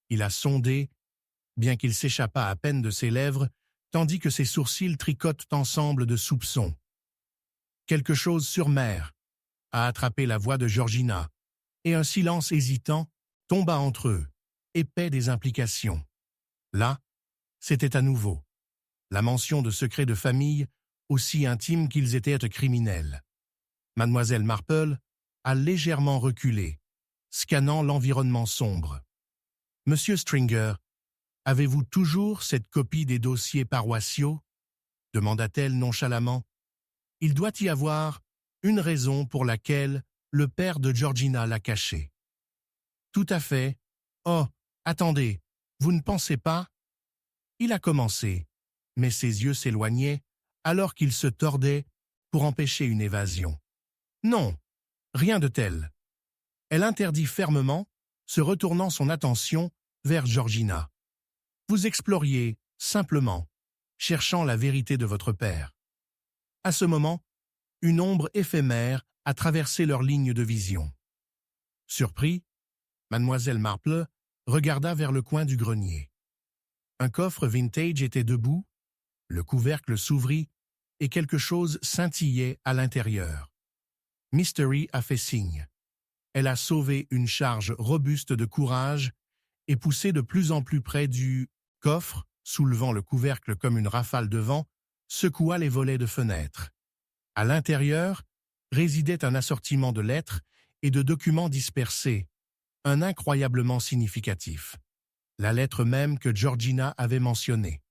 Speaker 1: Il a sondé, bien qu'il s'échappât à peine de ses lèvres, tandis que ses sourcils tricotent ensemble de soupçons. Quelque chose sur mer a attrapé la voix de Georgina, et un silence hésitant tomba entre eux, épais des implications. Là, c'était à nouveau la mention de secrets de famille aussi intimes qu'ils étaient criminels. Mademoiselle Marple a légèrement reculé, scannant l'environnement sombre. « Monsieur Stringer, avez-vous toujours cette copie des dossiers paroissiaux ?» demanda-t-elle nonchalamment. « Il doit y avoir une raison pour laquelle le père de Georgina l'a caché. »« Tout à fait. Oh, attendez, vous ne pensez pas ?» Il a commencé, mais ses yeux s'éloignaient alors qu'il se tordait pour empêcher une évasion. « Non, rien de tel. » Elle interdit fermement, se retournant son attention vers Georgina. « Vous exploriez, simplement, cherchant la vérité de votre père. » À ce moment, une ombre éphémère a traversé leur ligne de vision. Surpris, Mademoiselle Marple regarda vers le coin du grenier. Un coffre vintage était debout, le couvercle s'ouvrit et quelque chose scintillait à l'intérieur. Mystery a fait signe. Elle a sauvé une charge robuste de courage et poussé de plus en plus près du coffre, soulevant le couvercle comme une rafale de vent, secoua les volets de fenêtres. À l'intérieur résidait un assortiment de lettres et de documents dispersés, un incroyablement significatif. La lettre même que Georgina avait mentionnée.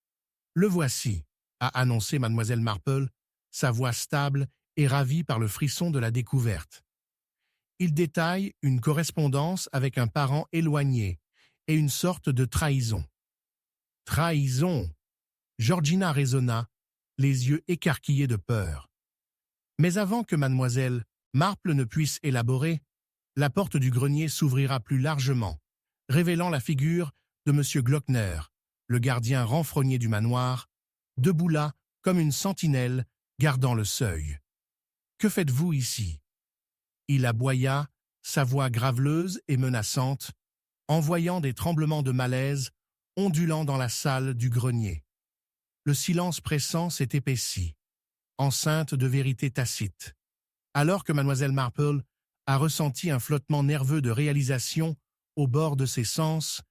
Speaker 1: « Le voici », a annoncé Mademoiselle Marple, sa voix stable et ravie par le frisson de la découverte. Il détaille une correspondance avec un parent éloigné et une sorte de trahison. Trahison! Georgina raisonna, les yeux écarquillés de peur. Mais avant que Mademoiselle Marple ne puisse élaborer, la porte du grenier s'ouvrira plus largement, révélant la figure de M. Glockner, le gardien renfrogné du manoir, debout là comme une sentinelle gardant le seuil. « Que faites-vous ici ?» Il aboya, sa voix graveleuse et menaçante, envoyant des tremblements de malaise ondulant dans la salle du grenier. Le silence pressant s'est épaissi, enceinte de vérité tacite, alors que Mademoiselle Marple a ressenti un flottement nerveux de réalisation au bord de ses sens,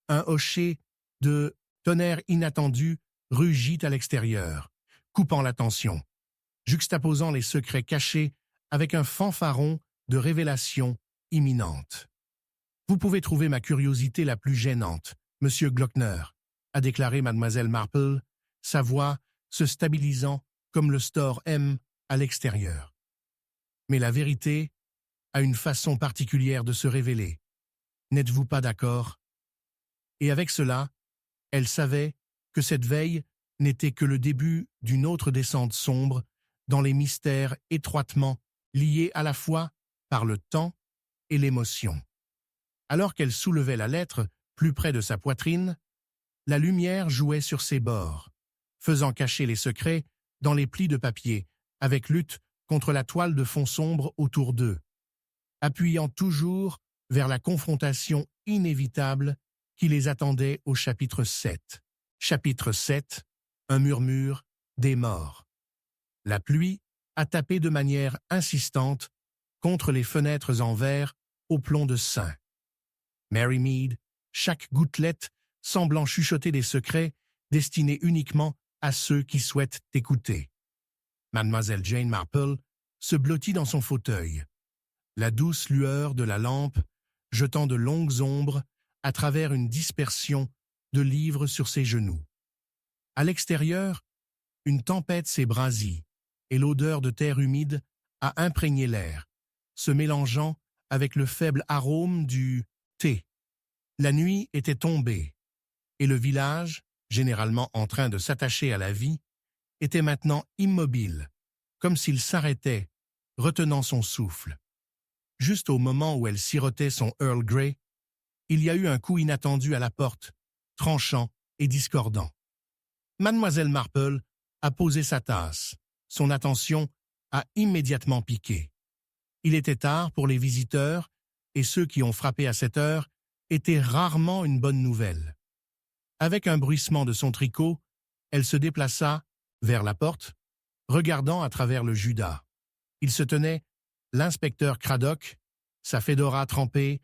Speaker 1: un hocher de tonnerre inattendu rugit à l'extérieur, coupant l'attention, juxtaposant les secrets cachés avec un fanfaron de révélations imminentes. « Vous pouvez trouver ma curiosité la plus gênante, Monsieur Glockner », a déclaré Mademoiselle Marple, sa voix se stabilisant comme le store M à l'extérieur. Mais la vérité a une façon particulière de se révéler. N'êtes-vous pas d'accord? Et avec cela, elle savait que cette veille n'était que le début d'une autre descente sombre dans les mystères étroitement liés à la fois par le temps et l'émotion. Alors qu'elle soulevait la lettre plus près de sa poitrine, la lumière jouait sur ses bords, faisant cacher les secrets dans les plis de papier, avec lutte contre la toile de fond sombre autour d'eux, appuyant toujours vers la confrontation inévitable qui les attendait au chapitre 7. Chapitre 7, un murmure des morts. La pluie a tapé de manière insistante contre les fenêtres en verre au plomb de Saint. Mary Mead, chaque gouttelette semblant chuchoter des secrets destinés uniquement à ceux qui souhaitent écouter. Mademoiselle Jane Marple se blottit dans son fauteuil, la douce lueur de la lampe jetant de longues ombres à travers une dispersion de livres sur ses genoux. À l'extérieur, une tempête s'est brasie et l'odeur de terre humide a imprégné l'air, se mélangeant avec le faible arôme du thé. La nuit était tombée et le village, généralement en train de s'attacher à la vie, était maintenant immobile, comme s'il s'arrêtait, retenant son souffle. Juste au moment où elle sirotait son Earl Grey, il y a eu un coup inattendu à la porte, tranchant et discordant. Mademoiselle Marple a posé sa tasse. Son attention a immédiatement piqué. Il était tard pour les visiteurs et ceux qui ont frappé à cette heure étaient rarement une bonne nouvelle. Avec un bruissement de son tricot, elle se déplaça vers la porte, regardant à travers le judas. Il se tenait l'inspecteur Craddock, sa fedora trempée,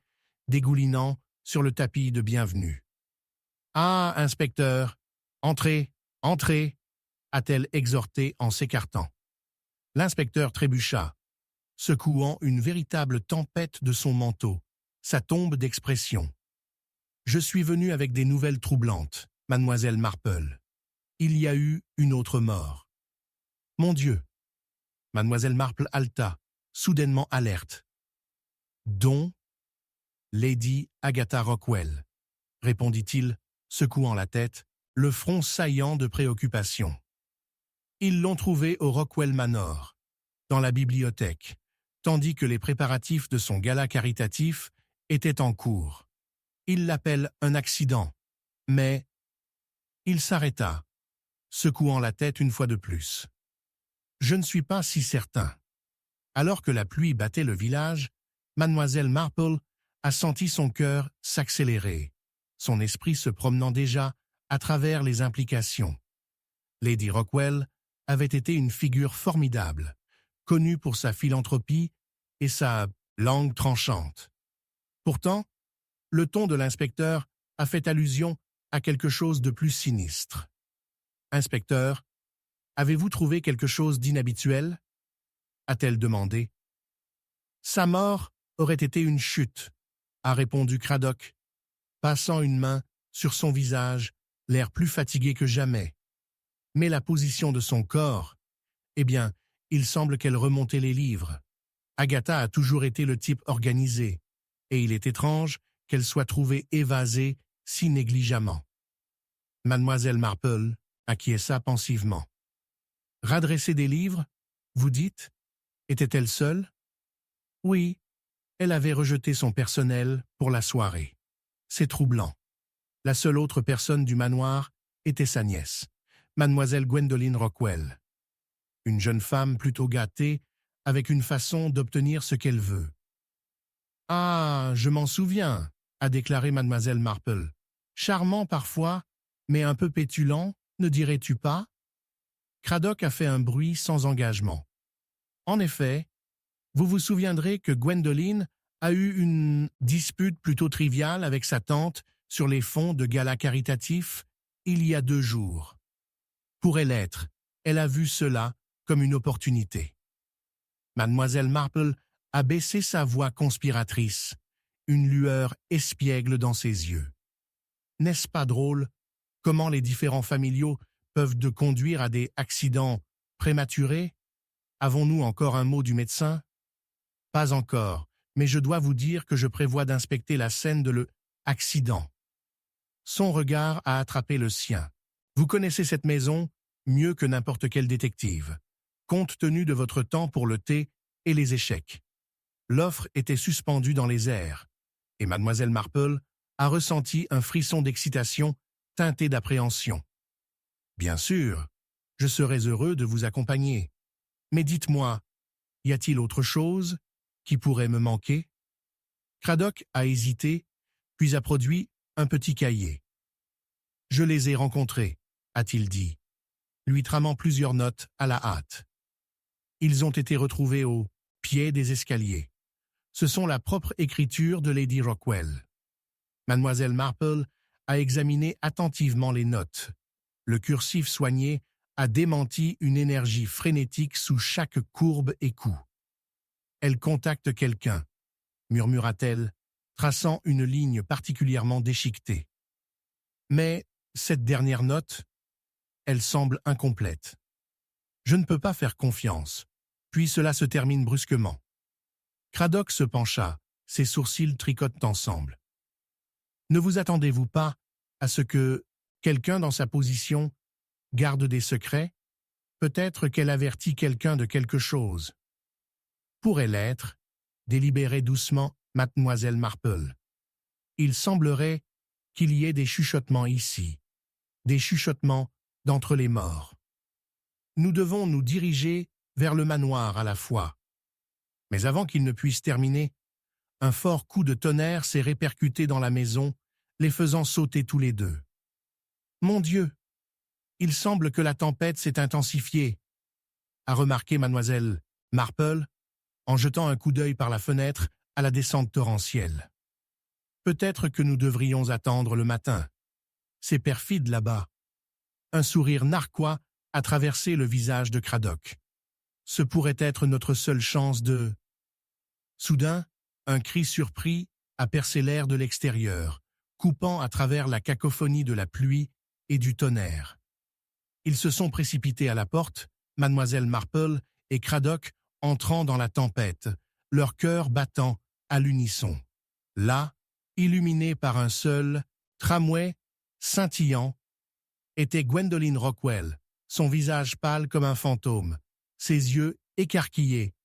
Speaker 1: dégoulinant sur le tapis de bienvenue. « Ah, inspecteur, entrez, entrez !» a-t-elle exhorté en s'écartant. L'inspecteur trébucha, secouant une véritable tempête de son manteau, sa tombe d'expression. « Je suis venu avec des nouvelles troublantes, mademoiselle Marple. Il y a eu une autre mort. »« Mon Dieu !» Mademoiselle Marple halta, soudainement alerte. « Dont Lady Agatha Rockwell, » répondit-il, secouant la tête, le front saillant de préoccupation. Ils l'ont trouvée au Rockwell Manor, dans la bibliothèque, tandis que les préparatifs de son gala caritatif étaient en cours. Il l'appelle un accident, mais il s'arrêta, secouant la tête une fois de plus. Je ne suis pas si certain. Alors que la pluie battait le village, mademoiselle Marple a senti son cœur s'accélérer, son esprit se promenant déjà à travers les implications. Lady Rockwell avait été une figure formidable, connue pour sa philanthropie et sa langue tranchante. Pourtant, le ton de l'inspecteur a fait allusion à quelque chose de plus sinistre. « Inspecteur, avez-vous trouvé quelque chose d'inhabituel » a-t-elle demandé. « Sa mort aurait été une chute » a répondu Craddock, passant une main sur son visage, l'air plus fatigué que jamais. Mais la position de son corps, eh bien, il semble qu'elle remontait les livres. Agatha a toujours été le type organisé, et il est étrange qu'elle soit trouvée évasée si négligemment. Mademoiselle Marple acquiesça pensivement. Radresser des livres, vous dites? Était-elle seule? Oui, elle avait rejeté son personnel pour la soirée. C'est troublant. La seule autre personne du manoir était sa nièce, mademoiselle Gwendoline Rockwell. Une jeune femme plutôt gâtée, avec une façon d'obtenir ce qu'elle veut. « Ah, je m'en souviens », a déclaré mademoiselle Marple. « Charmant parfois, mais un peu pétulant, ne dirais-tu pas ?» Craddock a fait un bruit sans engagement. En effet, vous vous souviendrez que Gwendoline a eu une dispute plutôt triviale avec sa tante sur les fonds de gala caritatif il y a 2 jours. Pourrait l'être, elle a vu cela comme une opportunité. Mademoiselle Marple a baissé sa voix conspiratrice, une lueur espiègle dans ses yeux. N'est-ce pas drôle comment les différents familiaux peuvent de conduire à des accidents prématurés? Avons-nous encore un mot du médecin? Pas encore, mais je dois vous dire que je prévois d'inspecter la scène de l'accident. Son regard a attrapé le sien. Vous connaissez cette maison mieux que n'importe quel détective, compte tenu de votre temps pour le thé et les échecs. L'offre était suspendue dans les airs, et mademoiselle Marple a ressenti un frisson d'excitation teinté d'appréhension. Bien sûr, je serais heureux de vous accompagner. Mais dites-moi, y a-t-il autre chose qui pourrait me manquer? Craddock a hésité, puis a produit un petit cahier. Je les ai rencontrés, a-t-il dit, lui tramant plusieurs notes à la hâte. Ils ont été retrouvés au pied des escaliers. Ce sont la propre écriture de Lady Rockwell. Mademoiselle Marple a examiné attentivement les notes. Le cursif soigné a démenti une énergie frénétique sous chaque courbe et coup. « Elle contacte quelqu'un », murmura-t-elle, traçant une ligne particulièrement déchiquetée. Mais cette dernière note, elle semble incomplète. Je ne peux pas faire confiance, puis cela se termine brusquement. Craddock se pencha, ses sourcils tricotent ensemble. Ne vous attendez-vous pas à ce que quelqu'un dans sa position garde des secrets? Peut-être qu'elle avertit quelqu'un de quelque chose. Pourrait l'être, délibérait doucement mademoiselle Marple. Il semblerait qu'il y ait des chuchotements ici, des chuchotements d'entre les morts. Nous devons nous diriger vers le manoir à la fois. Mais avant qu'il ne puisse terminer, un fort coup de tonnerre s'est répercuté dans la maison, les faisant sauter tous les deux. Mon Dieu! Il semble que la tempête s'est intensifiée, a remarqué mademoiselle Marple, en jetant un coup d'œil par la fenêtre à la descente torrentielle. Peut-être que nous devrions attendre le matin. C'est perfide là-bas. Un sourire narquois a traversé le visage de Craddock. Ce pourrait être notre seule chance de... Soudain, un cri surpris a percé l'air de l'extérieur, coupant à travers la cacophonie de la pluie et du tonnerre. Ils se sont précipités à la porte, mademoiselle Marple et Craddock entrant dans la tempête, leur cœur battant à l'unisson. Là, illuminé par un seul tramway scintillant, était Gwendoline Rockwell, son visage pâle comme un fantôme, ses yeux écarquillés,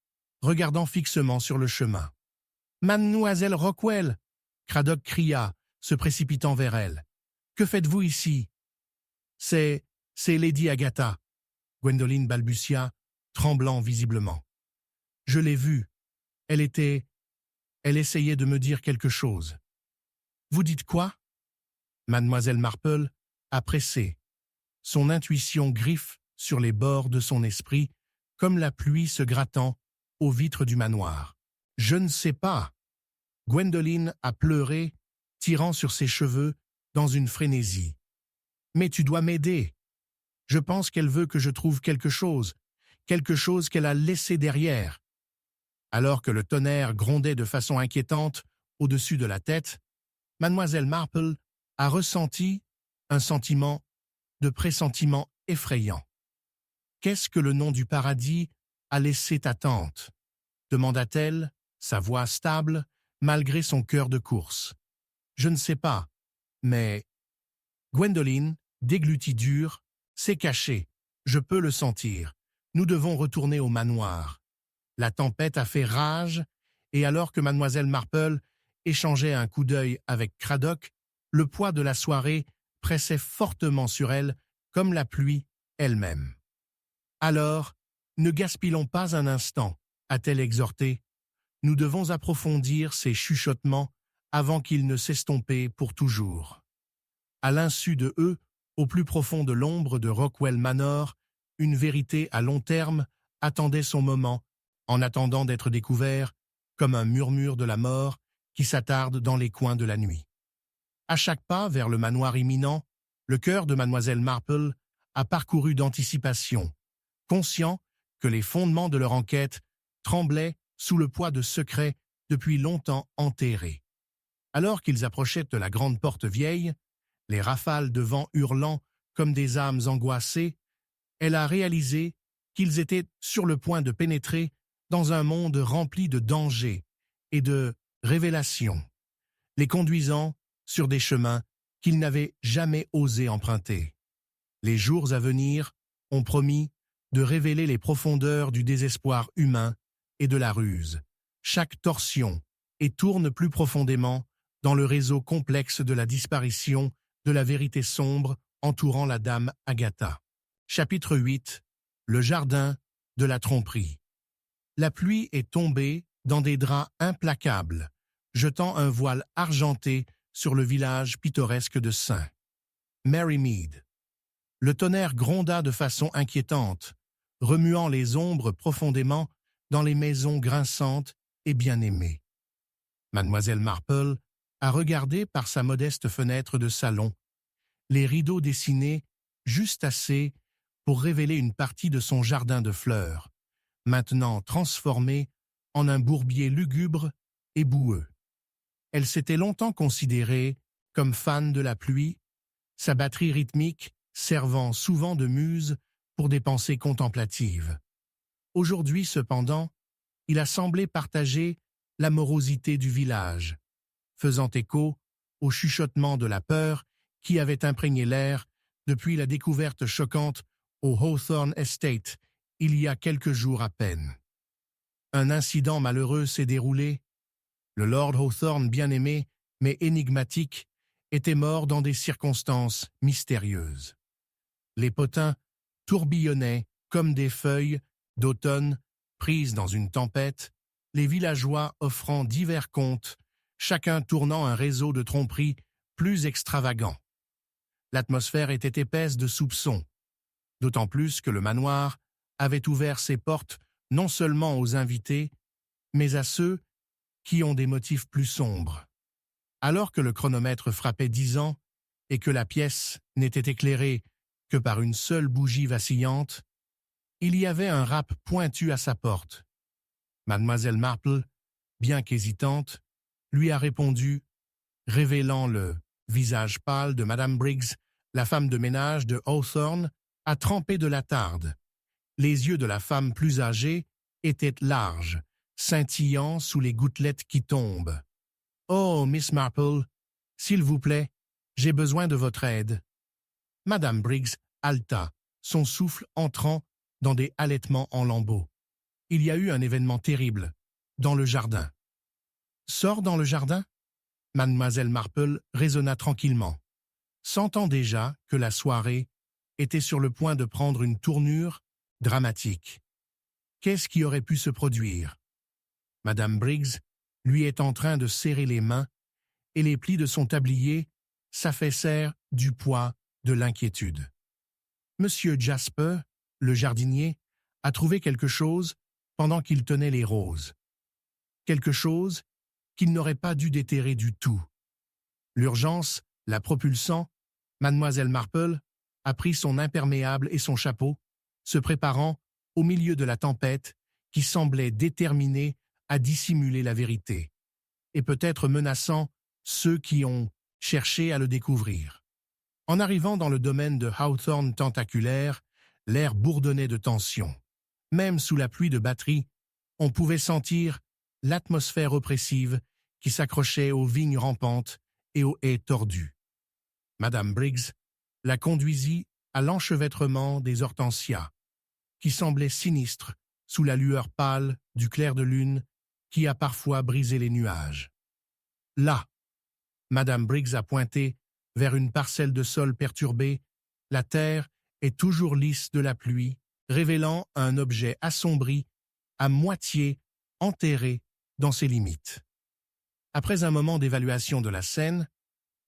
Speaker 1: regardant fixement sur le chemin. « Mademoiselle Rockwell !» Craddock cria, se précipitant vers elle. « Que faites-vous ici ?»« C'est Lady Agatha !» Gwendoline balbutia, tremblant visiblement. « Je l'ai vue. Elle essayait de me dire quelque chose. »« Vous dites quoi ?» Mademoiselle Marple a pressé. Son intuition griffe sur les bords de son esprit, comme la pluie se grattant aux vitres du manoir. « Je ne sais pas. » Gwendoline a pleuré, tirant sur ses cheveux dans une frénésie. « Mais tu dois m'aider. Je pense qu'elle veut que je trouve quelque chose qu'elle a laissé derrière. » Alors que le tonnerre grondait de façon inquiétante au-dessus de la tête, mademoiselle Marple a ressenti un sentiment de pressentiment effrayant. « Qu'est-ce que le nom du paradis a laissé ta tante ?» demanda-t-elle, sa voix stable, malgré son cœur de course. « Je ne sais pas, mais... » Gwendoline, déglutie dure, s'est cachée. « Je peux le sentir. Nous devons retourner au manoir. » La tempête a fait rage, et alors que mademoiselle Marple échangeait un coup d'œil avec Craddock, le poids de la soirée pressait fortement sur elle, comme la pluie elle-même. « Alors, ne gaspillons pas un instant, » a-t-elle exhorté. « Nous devons approfondir ces chuchotements avant qu'ils ne s'estompent pour toujours. » À l'insu de eux, au plus profond de l'ombre de Rockwell Manor, une vérité à long terme attendait son moment, en attendant d'être découvert, comme un murmure de la mort qui s'attarde dans les coins de la nuit. À chaque pas vers le manoir imminent, Le cœur de mademoiselle Marple a parcouru d'anticipation, conscient que les fondements de leur enquête tremblaient sous le poids de secrets depuis longtemps enterrés. Alors qu'ils approchaient de la grande porte vieille, les rafales de vent hurlant comme des âmes angoissées, elle a réalisé qu'ils étaient sur le point de pénétrer dans un monde rempli de dangers et de révélations, les conduisant sur des chemins qu'ils n'avaient jamais osé emprunter. Les jours à venir ont promis de révéler les profondeurs du désespoir humain et de la ruse, chaque torsion, et tourne plus profondément dans le réseau complexe de la disparition de la vérité sombre entourant la dame Agatha. Chapitre 8. Le jardin de la tromperie. La pluie est tombée dans des draps implacables, jetant un voile argenté sur le village pittoresque de St. Mary Mead. Le tonnerre gronda de façon inquiétante, remuant les ombres profondément dans les maisons grinçantes et bien-aimées. Mademoiselle Marple a regardé par sa modeste fenêtre de salon, les rideaux dessinés juste assez pour révéler une partie de son jardin de fleurs, maintenant transformé en un bourbier lugubre et boueux. Elle s'était longtemps considérée comme fan de la pluie, sa batterie rythmique servant souvent de muse pour des pensées contemplatives. Aujourd'hui, cependant, il a semblé partager la morosité du village, faisant écho au chuchotement de la peur qui avait imprégné l'air depuis la découverte choquante au Hawthorne Estate il y a quelques jours à peine. Un incident malheureux s'est déroulé. Le Lord Hawthorne bien-aimé, mais énigmatique, était mort dans des circonstances mystérieuses. Les potins tourbillonnaient comme des feuilles d'automne prises dans une tempête, les villageois offrant divers contes, chacun tournant un réseau de tromperies plus extravagant. L'atmosphère était épaisse de soupçons, d'autant plus que le manoir avait ouvert ses portes non seulement aux invités, mais à ceux qui ont des motifs plus sombres. Alors que le chronomètre frappait 10 ans et que la pièce n'était éclairée que par une seule bougie vacillante, il y avait un rap pointu à sa porte. Mademoiselle Marple, bien qu'hésitante, lui a répondu, révélant le visage pâle de Madame Briggs, la femme de ménage de Hawthorne, à tremper de la tarde. Les yeux de la femme plus âgée étaient larges, scintillant sous les gouttelettes qui tombent. « Oh, Miss Marple, s'il vous plaît, j'ai besoin de votre aide. » Madame Briggs haleta, son souffle entrant dans des halètements en lambeaux. Il y a eu un événement terrible, dans le jardin. « Sors dans le jardin ?» Mademoiselle Marple raisonna tranquillement, sentant déjà que la soirée était sur le point de prendre une tournure dramatique. Qu'est-ce qui aurait pu se produire? Madame Briggs lui est en train de serrer les mains et les plis de son tablier s'affaissèrent du poids de l'inquiétude. Monsieur Jasper, le jardinier, a trouvé quelque chose pendant qu'il tenait les roses. Quelque chose qu'il n'aurait pas dû déterrer du tout. L'urgence, la propulsant, Mademoiselle Marple a pris son imperméable et son chapeau, se préparant au milieu de la tempête qui semblait déterminée à dissimuler la vérité, et peut-être menaçant ceux qui ont cherché à le découvrir. En arrivant dans le domaine de Hawthorne tentaculaire, l'air bourdonnait de tension. Même sous la pluie de batterie, on pouvait sentir l'atmosphère oppressive qui s'accrochait aux vignes rampantes et aux haies tordues. Madame Briggs la conduisit à l'enchevêtrement des hortensias, qui semblaient sinistres sous la lueur pâle du clair de lune qui a parfois brisé les nuages. Là, Madame Briggs a pointé vers une parcelle de sol perturbée, la terre est toujours lisse de la pluie, révélant un objet assombri, à moitié enterré dans ses limites. Après un moment d'évaluation de la scène,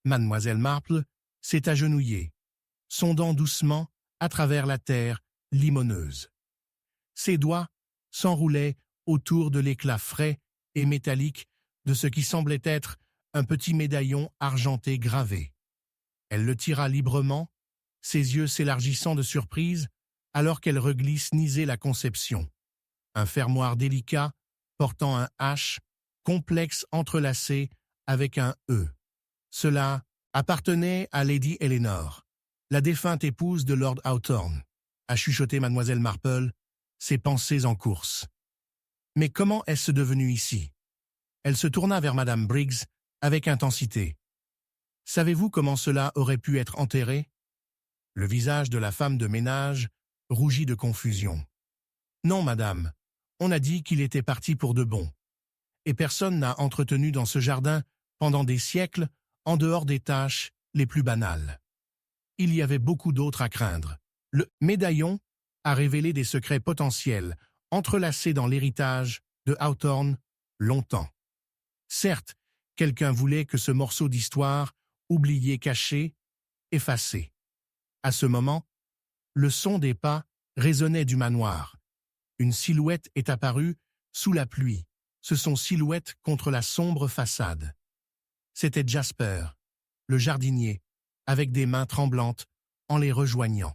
Speaker 1: Mademoiselle Marple s'est agenouillée, sondant doucement à travers la terre limoneuse. Ses doigts s'enroulaient autour de l'éclat frais et métallique de ce qui semblait être un petit médaillon argenté gravé. Elle le tira librement ses yeux s'élargissant de surprise alors qu'elle reglisse niser la conception. Un fermoir délicat portant un H complexe entrelacé avec un E. Cela appartenait à Lady Eleanor, la défunte épouse de Lord Hawthorne, a chuchoté mademoiselle Marple, ses pensées en course. Mais comment est-ce devenu ici? Elle se tourna vers madame Briggs avec intensité. Savez-vous comment cela aurait pu être enterré? Le visage de la femme de ménage rougit de confusion. Non, madame, on a dit qu'il était parti pour de bon. Et personne n'a entretenu dans ce jardin pendant des siècles en dehors des tâches les plus banales. Il y avait beaucoup d'autres à craindre. Le médaillon a révélé des secrets potentiels entrelacés dans l'héritage de Hawthorne longtemps. Certes, quelqu'un voulait que ce morceau d'histoire, oublié, caché, effacé. À ce moment, le son des pas résonnait du manoir. Une silhouette est apparue sous la pluie. Ce sont silhouettes contre la sombre façade. C'était Jasper, le jardinier, avec des mains tremblantes, en les rejoignant.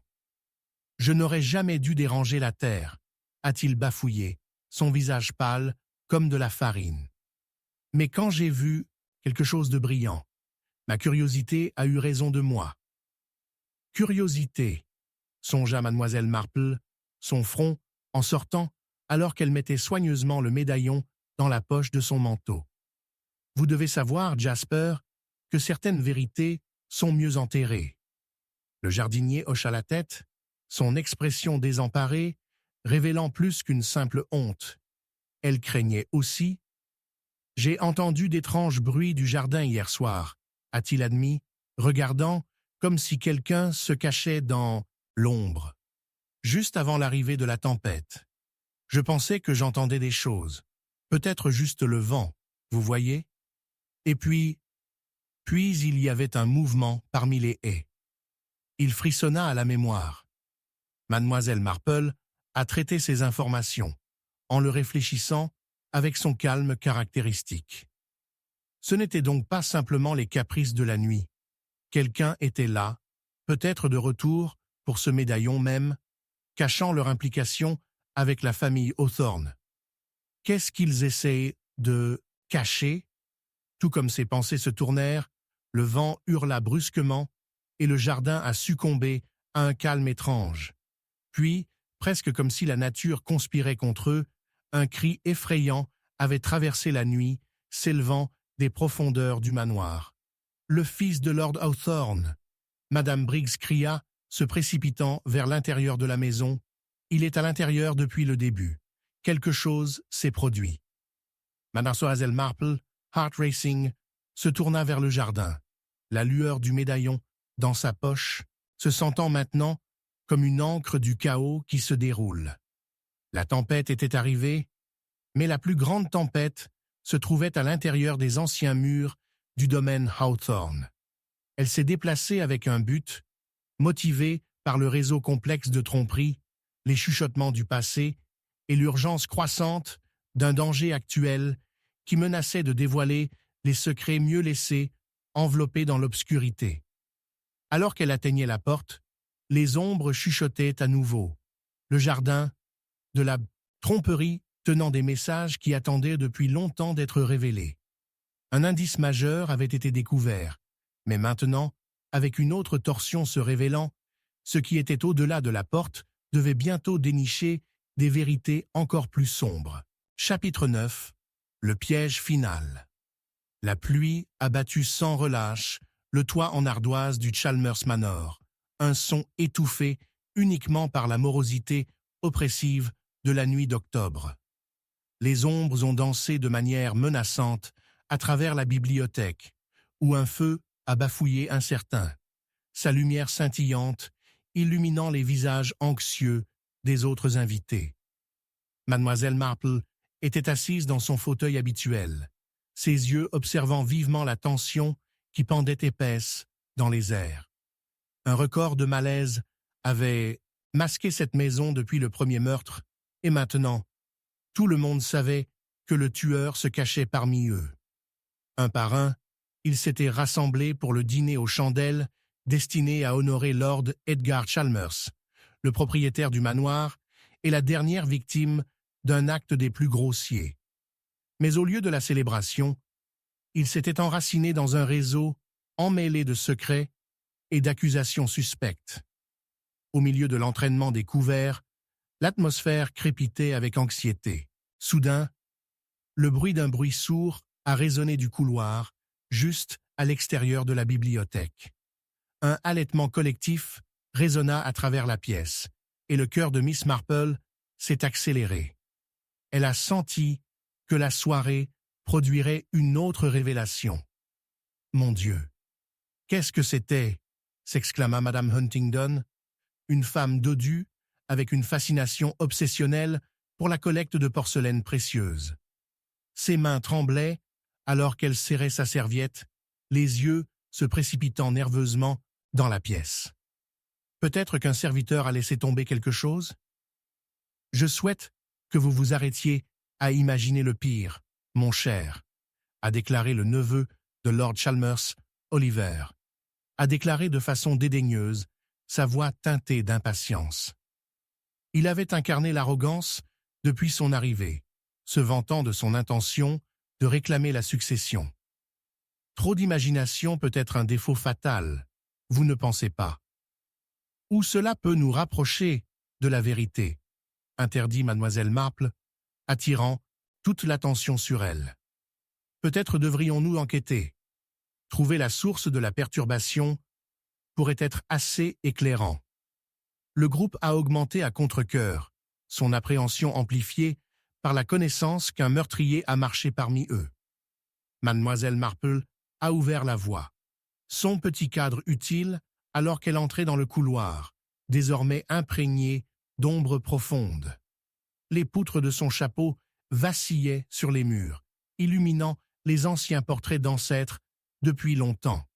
Speaker 1: « Je n'aurais jamais dû déranger la terre », a-t-il bafouillé, son visage pâle comme de la farine. Mais quand j'ai vu quelque chose de brillant, ma curiosité a eu raison de moi. Curiosité, songea mademoiselle Marple, son front en sortant alors qu'elle mettait soigneusement le médaillon dans la poche de son manteau. Vous devez savoir, Jasper, que certaines vérités sont mieux enterrées. Le jardinier hocha la tête, son expression désemparée, révélant plus qu'une simple honte. Elle craignait aussi. « J'ai entendu d'étranges bruits du jardin hier soir », a-t-il admis, regardant comme si quelqu'un se cachait dans l'ombre. Juste avant l'arrivée de la tempête. Je pensais que j'entendais des choses. Peut-être juste le vent, vous voyez? Et puis il y avait un mouvement parmi les haies. Il frissonna à la mémoire. Mademoiselle Marple a traité ces informations, en le réfléchissant avec son calme caractéristique. Ce n'étaient donc pas simplement les caprices de la nuit. Quelqu'un était là, peut-être de retour pour ce médaillon même, cachant leur implication avec la famille Hawthorne. Qu'est-ce qu'ils essaient de cacher? Tout comme ses pensées se tournèrent, le vent hurla brusquement et le jardin a succombé à un calme étrange. Puis, presque comme si la nature conspirait contre eux, un cri effrayant avait traversé la nuit, s'élevant des profondeurs du manoir. « Le fils de Lord Hawthorne !» Madame Briggs cria, se précipitant vers l'intérieur de la maison. « Il est à l'intérieur depuis le début. Quelque chose s'est produit. » Mademoiselle Marple, heart racing, se tourna vers le jardin, la lueur du médaillon dans sa poche, se sentant maintenant comme une encre du chaos qui se déroule. La tempête était arrivée, mais la plus grande tempête se trouvait à l'intérieur des anciens murs du domaine Hawthorne. Elle s'est déplacée avec un but, motivée par le réseau complexe de tromperies, les chuchotements du passé et l'urgence croissante d'un danger actuel qui menaçait de dévoiler les secrets mieux laissés, enveloppés dans l'obscurité. Alors qu'elle atteignait la porte, les ombres chuchotaient à nouveau. Le jardin, de la tromperie tenant des messages qui attendaient depuis longtemps d'être révélés. Un indice majeur avait été découvert, mais maintenant, avec une autre torsion se révélant, ce qui était au-delà de la porte devait bientôt dénicher des vérités encore plus sombres. Chapitre 9. Le piège final. La pluie a battu sans relâche le toit en ardoise du Chalmers Manor, un son étouffé uniquement par la morosité oppressive de la nuit d'octobre. Les ombres ont dansé de manière menaçante à travers la bibliothèque, où un feu a bafouillé incertain, sa lumière scintillante illuminant les visages anxieux des autres invités. Mademoiselle Marple était assise dans son fauteuil habituel, ses yeux observant vivement la tension qui pendait épaisse dans les airs. Un record de malaise avait masqué cette maison depuis le premier meurtre, et maintenant, tout le monde savait que le tueur se cachait parmi eux. Un par un, ils s'étaient rassemblés pour le dîner aux chandelles destinée à honorer Lord Edgar Chalmers, le propriétaire du manoir et la dernière victime d'un acte des plus grossiers. Mais au lieu de la célébration, il s'était enraciné dans un réseau emmêlé de secrets et d'accusations suspectes. Au milieu de l'entraînement des couverts, l'atmosphère crépitait avec anxiété. Soudain, le bruit d'un bruit sourd a résonné du couloir, juste à l'extérieur de la bibliothèque. Un halètement collectif résonna à travers la pièce, et le cœur de Miss Marple s'est accéléré. Elle a senti que la soirée produirait une autre révélation. « Mon Dieu! Qu'est-ce que c'était ?» s'exclama Madame Huntingdon, une femme dodue avec une fascination obsessionnelle pour la collecte de porcelaine précieuse. Ses mains tremblaient alors qu'elle serrait sa serviette, les yeux se précipitant nerveusement dans la pièce. Peut-être qu'un serviteur a laissé tomber quelque chose? Je souhaite que vous vous arrêtiez à imaginer le pire, mon cher, a déclaré le neveu de Lord Chalmers, Oliver, a déclaré de façon dédaigneuse, sa voix teintée d'impatience. Il avait incarné l'arrogance depuis son arrivée, se vantant de son intention de réclamer la succession. Trop d'imagination peut être un défaut fatal, vous ne pensez pas? Ou cela peut nous rapprocher de la vérité, interdit mademoiselle Marple, attirant toute l'attention sur elle. Peut-être devrions-nous enquêter. Trouver la source de la perturbation pourrait être assez éclairant. Le groupe a augmenté à contre-cœur, son appréhension amplifiée par la connaissance qu'un meurtrier a marché parmi eux. Mademoiselle Marple a ouvert la voie. Son petit cadre utile alors qu'elle entrait dans le couloir, désormais imprégné d'ombres profondes. Les poutres de son chapeau vacillaient sur les murs, illuminant les anciens portraits d'ancêtres depuis longtemps.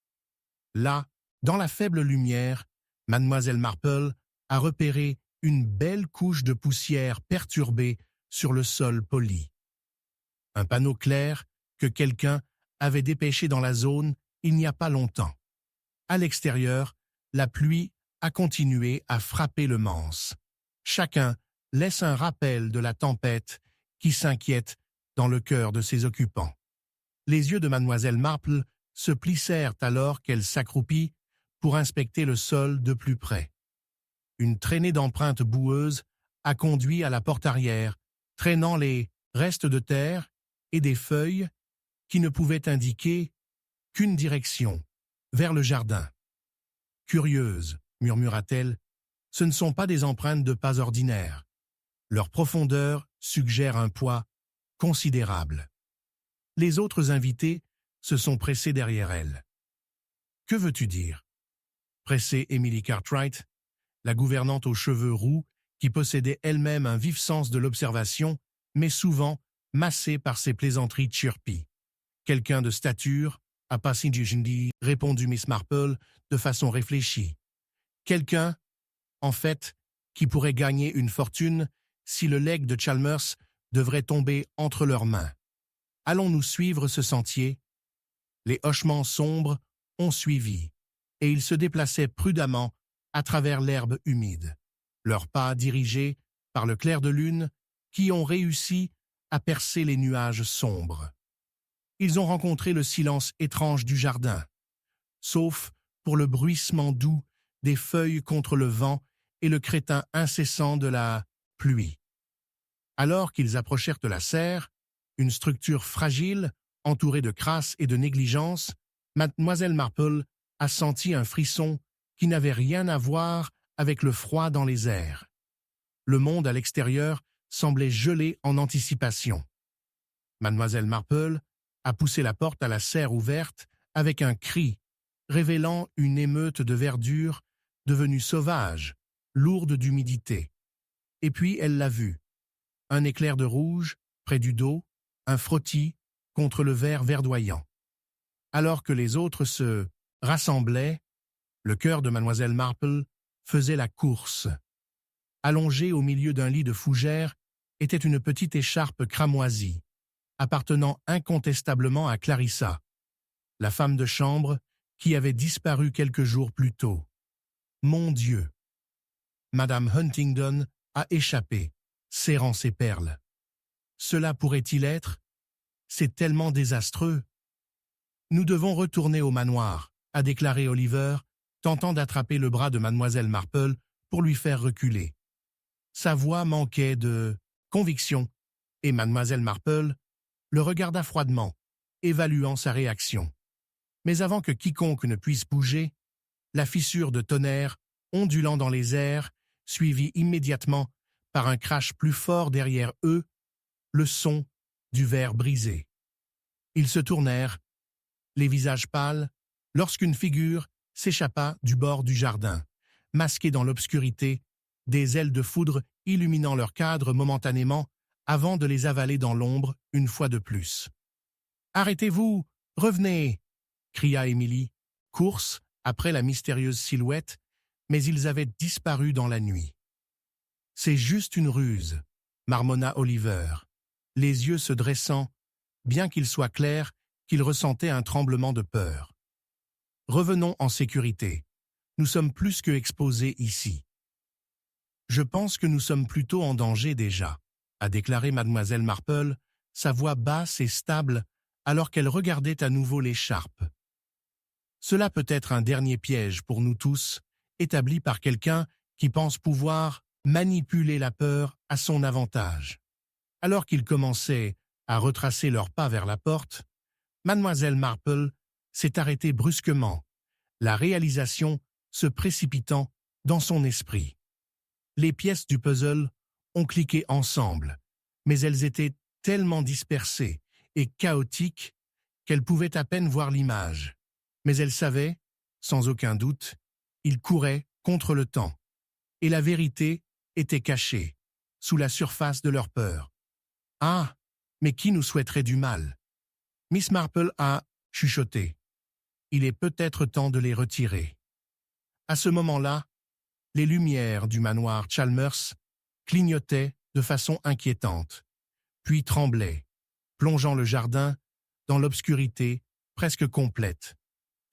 Speaker 1: Là, dans la faible lumière, mademoiselle Marple a repéré une belle couche de poussière perturbée sur le sol poli. Un panneau clair que quelqu'un avait dépêché dans la zone il n'y a pas longtemps. À l'extérieur, la pluie a continué à frapper le manse. Chacun laisse un rappel de la tempête qui s'inquiète dans le cœur de ses occupants. Les yeux de mademoiselle Marple se plissèrent alors qu'elle s'accroupit pour inspecter le sol de plus près. Une traînée d'empreintes boueuses a conduit à la porte arrière, traînant les restes de terre et des feuilles qui ne pouvaient indiquer qu'une direction, vers le jardin. « Curieuse, murmura-t-elle, ce ne sont pas des empreintes de pas ordinaires. Leur profondeur suggère un poids considérable. » Les autres invités se sont pressés derrière elle. « Que veux-tu dire ?» pressait Emily Cartwright, la gouvernante aux cheveux roux qui possédait elle-même un vif sens de l'observation, mais souvent massée par ses plaisanteries chirpy. « Quelqu'un de stature, a passé du jeudi, répondit Miss Marple de façon réfléchie. Quelqu'un, en fait, qui pourrait gagner une fortune si le legs de Chalmers devrait tomber entre leurs mains. Allons-nous suivre ce sentier? Les hochements sombres ont suivi, et ils se déplaçaient prudemment à travers l'herbe humide, leurs pas dirigés par le clair de lune qui ont réussi à percer les nuages sombres. Ils ont rencontré le silence étrange du jardin, sauf pour le bruissement doux des feuilles contre le vent et le crétin incessant de la pluie. Alors qu'ils approchèrent de la serre, une structure fragile, entourée de crasse et de négligence, mademoiselle Marple a senti un frisson qui n'avait rien à voir avec le froid dans les airs. Le monde à l'extérieur semblait gelé en anticipation. Mademoiselle Marple a poussé la porte à la serre ouverte avec un cri, révélant une émeute de verdure devenue sauvage, lourde d'humidité. Et puis elle l'a vu. Un éclair de rouge, près du dos, un frottis contre le verre verdoyant. Alors que les autres se rassemblaient, le cœur de mademoiselle Marple faisait la course. Allongée au milieu d'un lit de fougères était une petite écharpe cramoisie, appartenant incontestablement à Clarissa, la femme de chambre qui avait disparu quelques jours plus tôt. Mon Dieu! Madame Huntingdon a échappé, serrant ses perles. Cela pourrait-il être? C'est tellement désastreux. Nous devons retourner au manoir, a déclaré Oliver, tentant d'attraper le bras de mademoiselle Marple pour lui faire reculer. Sa voix manquait de conviction, et mademoiselle Marple le regarda froidement, évaluant sa réaction. Mais avant que quiconque ne puisse bouger, la fissure de tonnerre, ondulant dans les airs, suivie immédiatement par un crash plus fort derrière eux, le son du verre brisé. Ils se tournèrent, les visages pâles, lorsqu'une figure s'échappa du bord du jardin, masquée dans l'obscurité, des ailes de foudre illuminant leur cadre momentanément avant de les avaler dans l'ombre une fois de plus. « Arrêtez-vous! Revenez !» cria Émilie, course après la mystérieuse silhouette, mais ils avaient disparu dans la nuit. « C'est juste une ruse !» marmonna Oliver, les yeux se dressant, bien qu'il soit clair qu'il ressentait un tremblement de peur. « Revenons en sécurité. Nous sommes plus que exposés ici. »« Je pense que nous sommes plutôt en danger déjà, » a déclaré mademoiselle Marple, sa voix basse et stable alors qu'elle regardait à nouveau l'écharpe. « Cela peut être un dernier piège pour nous tous, établi par quelqu'un qui pense pouvoir manipuler la peur à son avantage. » Alors qu'ils commençaient à retracer leurs pas vers la porte, mademoiselle Marple s'est arrêtée brusquement, la réalisation se précipitant dans son esprit. Les pièces du puzzle ont cliqué ensemble, mais elles étaient tellement dispersées et chaotiques qu'elle pouvait à peine voir l'image. Mais elle savait, sans aucun doute, ils couraient contre le temps, et la vérité était cachée, sous la surface de leur peur. Ah, mais qui nous souhaiterait du mal? Miss Marple a chuchoté. Il est peut-être temps de les retirer. À ce moment-là, les lumières du manoir Chalmers clignotaient de façon inquiétante, puis tremblaient, plongeant le jardin dans l'obscurité presque complète,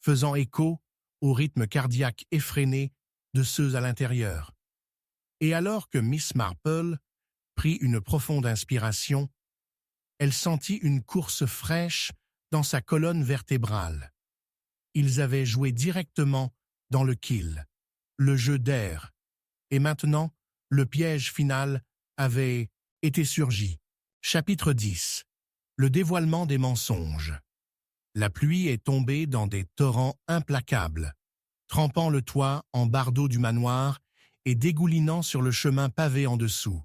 Speaker 1: faisant écho au rythme cardiaque effréné de ceux à l'intérieur. Et alors que Miss Marple prit une profonde inspiration, elle sentit une course fraîche dans sa colonne vertébrale. Ils avaient joué directement dans le kill, le jeu d'air, et maintenant, le piège final avait été surgi. Chapitre 10. Le dévoilement des mensonges. La pluie est tombée dans des torrents implacables, trempant le toit en bardeaux du manoir et dégoulinant sur le chemin pavé en dessous.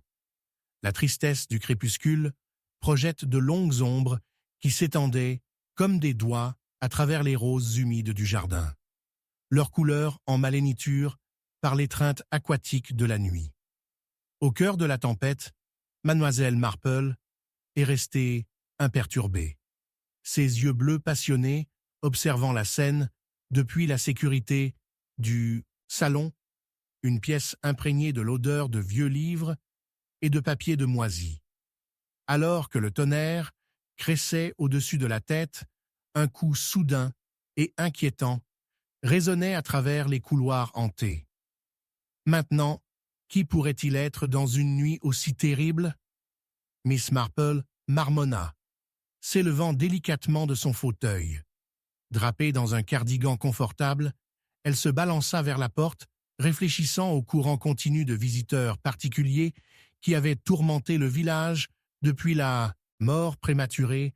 Speaker 1: La tristesse du crépuscule projette de longues ombres qui s'étendaient comme des doigts à travers les roses humides du jardin, leur couleur en maléniture par l'étreinte aquatique de la nuit. Au cœur de la tempête, mademoiselle Marple est restée imperturbée, ses yeux bleus passionnés observant la scène depuis la sécurité du salon, une pièce imprégnée de l'odeur de vieux livres et de papier de moisi. Alors que le tonnerre cressait au-dessus de la tête, un coup soudain et inquiétant résonnait à travers les couloirs hantés. Maintenant, qui pourrait-il être dans une nuit aussi terrible? Miss Marple marmonna, s'élevant délicatement de son fauteuil. Drapée dans un cardigan confortable, elle se balança vers la porte, réfléchissant au courant continu de visiteurs particuliers qui avaient tourmenté le village depuis la mort prématurée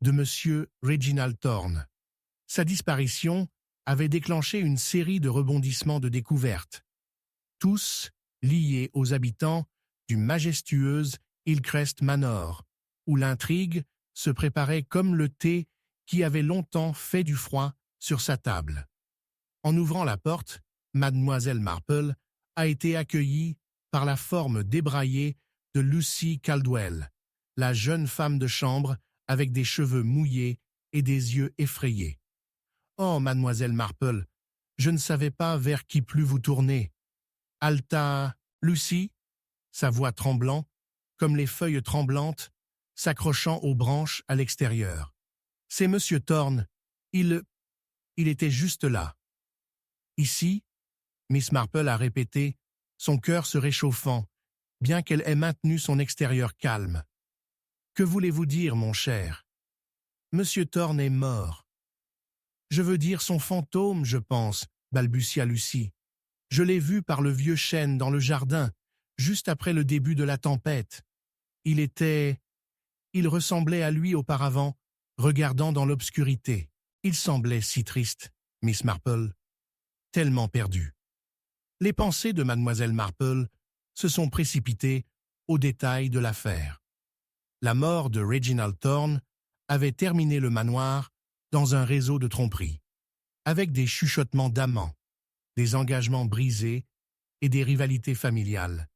Speaker 1: de M. Reginald Thorne. Sa disparition avait déclenché une série de rebondissements de découvertes, tous liés aux habitants du majestueuse Hillcrest Manor, où l'intrigue se préparait comme le thé qui avait longtemps fait du froid sur sa table. En ouvrant la porte, mademoiselle Marple a été accueillie par la forme débraillée de Lucy Caldwell, la jeune femme de chambre avec des cheveux mouillés et des yeux effrayés. « Oh, mademoiselle Marple, je ne savais pas vers qui plus vous tourner. » Halta Lucy, sa voix tremblant, comme les feuilles tremblantes, s'accrochant aux branches à l'extérieur. « C'est Monsieur Thorne. Il... Il était juste là. Ici, Miss Marple a répété, son cœur se réchauffant, bien qu'elle ait maintenu son extérieur calme. Que voulez-vous dire, mon cher? Monsieur Thorne est mort. Je veux dire son fantôme, je pense, balbutia Lucie. Je l'ai vu par le vieux chêne dans le jardin, juste après le début de la tempête. Il ressemblait à lui auparavant, regardant dans l'obscurité. Il semblait si triste, Miss Marple, tellement perdu. Les pensées de mademoiselle Marple se sont précipitées aux détails de l'affaire. La mort de Reginald Thorne avait terminé le manoir dans un réseau de tromperies, avec des chuchotements d'amants, des engagements brisés et des rivalités familiales.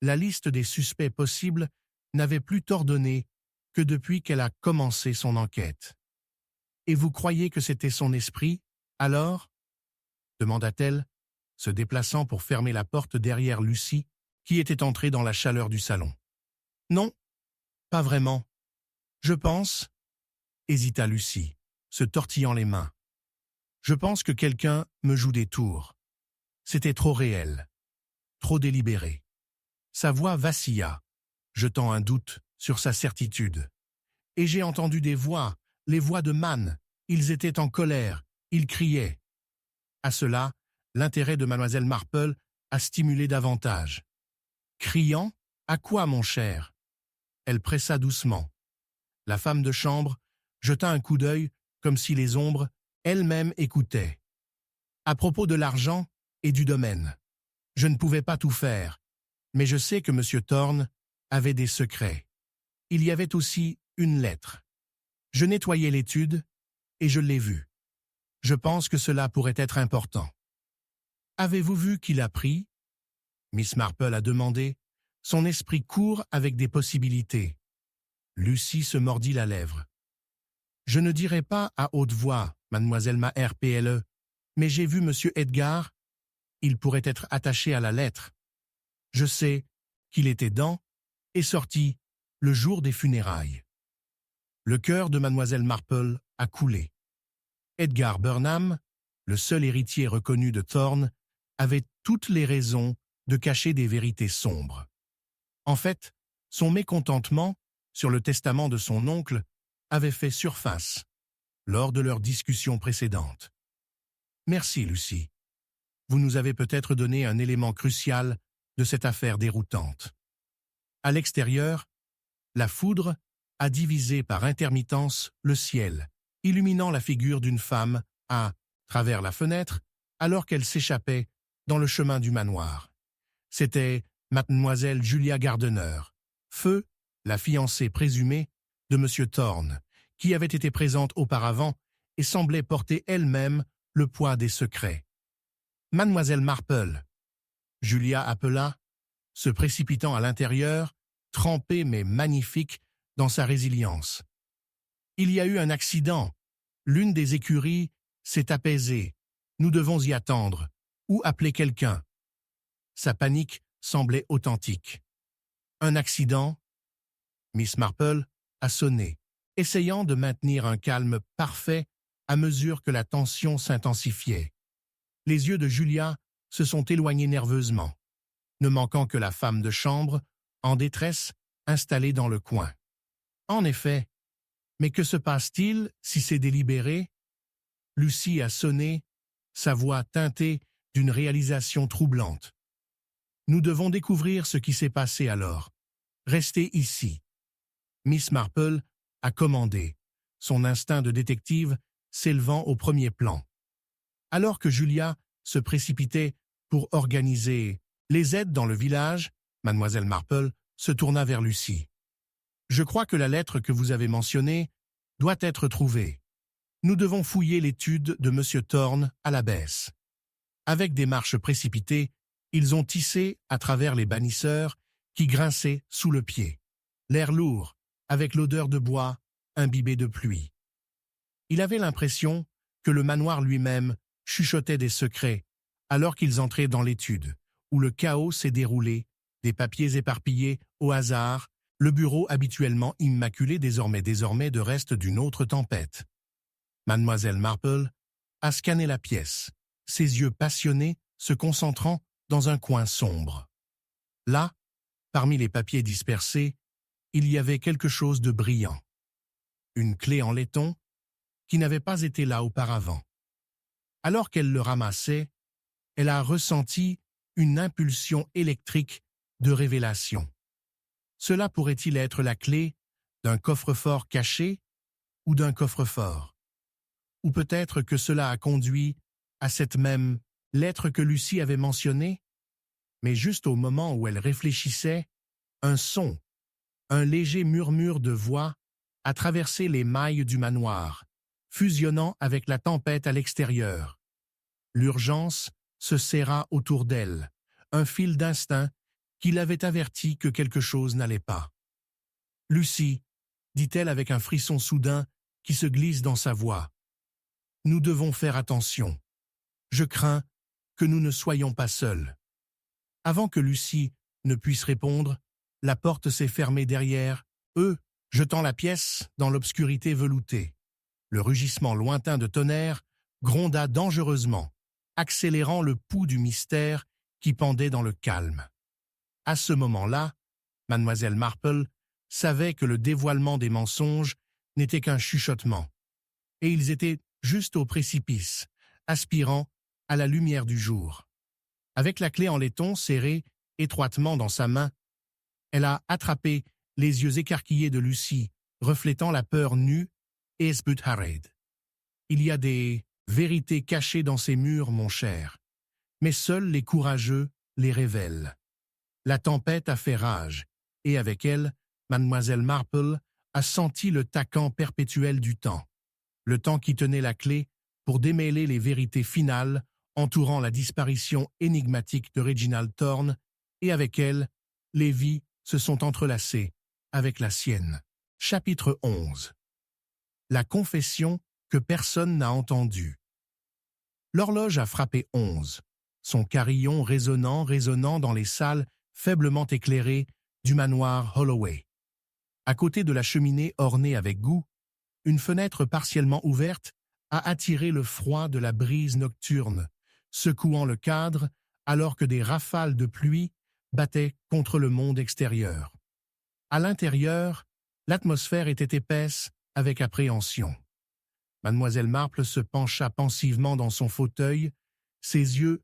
Speaker 1: La liste des suspects possibles n'avait plus tordonné que depuis qu'elle a commencé son enquête. « Et vous croyez que c'était son esprit, alors ?» demanda-t-elle, se déplaçant pour fermer la porte derrière Lucie, qui était entrée dans la chaleur du salon. « Non, pas vraiment. Je pense, » hésita Lucie, se tortillant les mains. « Je pense que quelqu'un me joue des tours. C'était trop réel, trop délibéré. » Sa voix vacilla, jetant un doute sur sa certitude. « Et j'ai entendu des voix, les voix de Man. Ils étaient en colère, ils criaient. » À cela, l'intérêt de mademoiselle Marple a stimulé davantage. « Criant? À quoi, mon cher ?» Elle pressa doucement. La femme de chambre jeta un coup d'œil comme si les ombres elles-mêmes écoutaient. « À propos de l'argent et du domaine. Je ne pouvais pas tout faire, mais je sais que M. Thorne avait des secrets. Il y avait aussi une lettre. Je nettoyais l'étude et je l'ai vue. Je pense que cela pourrait être important. »« Avez-vous vu qui l'a pris ?» Miss Marple a demandé, son esprit court avec des possibilités. Lucie se mordit la lèvre. « Je ne dirai pas à haute voix, mademoiselle Marple, mais j'ai vu M. Edgar. Il pourrait être attaché à la lettre. Je sais qu'il était dans et sorti le jour des funérailles. » Le cœur de mademoiselle Marple a coulé. Edgar Burnham, le seul héritier reconnu de Thorne, avait toutes les raisons de cacher des vérités sombres. En fait, son mécontentement sur le testament de son oncle avait fait surface lors de leur discussion précédente. « Merci, Lucie. Vous nous avez peut-être donné un élément crucial de cette affaire déroutante. » À l'extérieur, la foudre a divisé par intermittence le ciel, illuminant la figure d'une femme à travers la fenêtre alors qu'elle s'échappait dans le chemin du manoir. C'était mademoiselle Julia Gardiner, Feu, la fiancée présumée de M. Thorne, qui avait été présente auparavant et semblait porter elle-même le poids des secrets. « Mademoiselle Marple !» Julia appela, se précipitant à l'intérieur, trempée mais magnifique dans sa résilience. « Il y a eu un accident. L'une des écuries s'est apaisée. Nous devons y attendre. Ou appeler quelqu'un. » Sa panique semblait authentique. « Un accident ?» Miss Marple a sonné, essayant de maintenir un calme parfait à mesure que la tension s'intensifiait. Les yeux de Julia se sont éloignés nerveusement, ne manquant que la femme de chambre, en détresse, installée dans le coin. En effet, mais que se passe-t-il si c'est délibéré? Lucie a sonné, sa voix teintée d'une réalisation troublante. Nous devons découvrir ce qui s'est passé alors. Restez ici. Miss Marple a commandé, son instinct de détective s'élevant au premier plan. Alors que Julia se précipitait pour organiser les aides dans le village, mademoiselle Marple se tourna vers Lucie. « Je crois que la lettre que vous avez mentionnée doit être trouvée. Nous devons fouiller l'étude de M. Thorne à la baisse. » Avec des marches précipitées, ils ont tissé à travers les bannisseurs qui grinçaient sous le pied. L'air lourd, avec l'odeur de bois imbibé de pluie. Il avait l'impression que le manoir lui-même chuchotait des secrets alors qu'ils entraient dans l'étude, où le chaos s'est déroulé, des papiers éparpillés au hasard, le bureau habituellement immaculé désormais de restes d'une autre tempête. Mademoiselle Marple à scanner la pièce, ses yeux passionnés se concentrant dans un coin sombre. Là, parmi les papiers dispersés, il y avait quelque chose de brillant. Une clé en laiton qui n'avait pas été là auparavant. Alors qu'elle le ramassait, elle a ressenti une impulsion électrique de révélation. Cela pourrait-il être la clé d'un coffre-fort caché ou d'un coffre-fort? Ou peut-être que cela a conduit à cette même lettre que Lucie avait mentionnée? Mais juste au moment où elle réfléchissait, un son, un léger murmure de voix a traversé les mailles du manoir, fusionnant avec la tempête à l'extérieur. L'urgence se serra autour d'elle, un fil d'instinct qui l'avait averti que quelque chose n'allait pas. « Lucie », dit-elle avec un frisson soudain qui se glisse dans sa voix, « nous devons faire attention. Je crains que nous ne soyons pas seuls. » Avant que Lucie ne puisse répondre, la porte s'est fermée derrière eux, jetant la pièce dans l'obscurité veloutée. Le rugissement lointain de tonnerre gronda dangereusement, accélérant le pouls du mystère qui pendait dans le calme. À ce moment-là, Mademoiselle Marple savait que le dévoilement des mensonges n'était qu'un chuchotement, et ils étaient juste au précipice, aspirant à la lumière du jour. Avec la clé en laiton serrée étroitement dans sa main, elle a attrapé les yeux écarquillés de Lucie, reflétant la peur nue et esbutharade. Il y a des vérités cachées dans ces murs, mon cher, mais seuls les courageux les révèlent. La tempête a fait rage, et avec elle, Mademoiselle Marple a senti le tacant perpétuel du temps, le temps qui tenait la clé pour démêler les vérités finales entourant la disparition énigmatique de Reginald Thorne, et avec elle, les vies se sont entrelacées avec la sienne. Chapitre 11. La confession que personne n'a entendue. L'horloge a frappé 11, son carillon résonnant dans les salles faiblement éclairées du manoir Holloway. À côté de la cheminée ornée avec goût, une fenêtre partiellement ouverte a attiré le froid de la brise nocturne, secouant le cadre alors que des rafales de pluie battaient contre le monde extérieur. À l'intérieur, l'atmosphère était épaisse avec appréhension. Mademoiselle Marple se pencha pensivement dans son fauteuil, ses yeux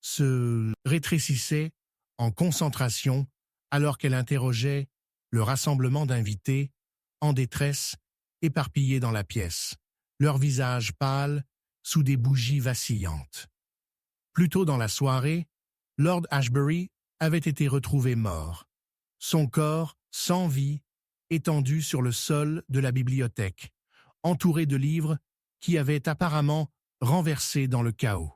Speaker 1: se rétrécissaient en concentration alors qu'elle interrogeait le rassemblement d'invités, en détresse, éparpillés dans la pièce, leurs visages pâles sous des bougies vacillantes. Plus tôt dans la soirée, Lord Ashbury avait été retrouvé mort, son corps sans vie, étendu sur le sol de la bibliothèque, entouré de livres qui avaient apparemment renversé dans le chaos.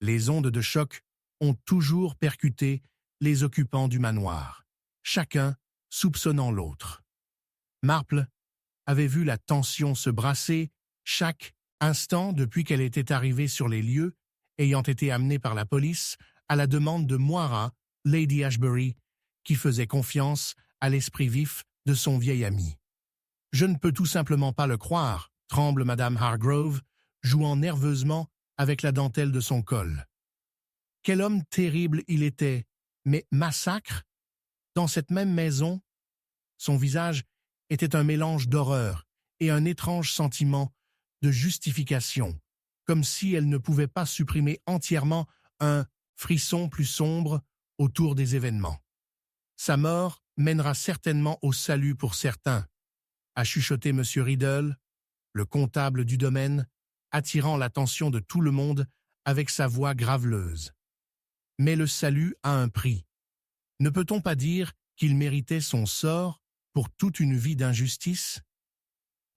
Speaker 1: Les ondes de choc ont toujours percuté les occupants du manoir, chacun soupçonnant l'autre. Marple avait vu la tension se brasser chaque instant depuis qu'elle était arrivée sur les lieux, ayant été amenée par la police à la demande de Moira, Lady Ashbury, qui faisait confiance à l'esprit vif de son vieil ami. « Je ne peux tout simplement pas le croire », tremble Madame Hargrove, jouant nerveusement avec la dentelle de son col. Quel homme terrible il était, mais massacre? Dans cette même maison, son visage était un mélange d'horreur et un étrange sentiment de justification, comme si elle ne pouvait pas supprimer entièrement un frisson plus sombre autour des événements. Sa mort mènera certainement au salut pour certains, a chuchoté M. Riddle, le comptable du domaine, attirant l'attention de tout le monde avec sa voix graveleuse. Mais le salut a un prix. Ne peut-on pas dire qu'il méritait son sort pour toute une vie d'injustice?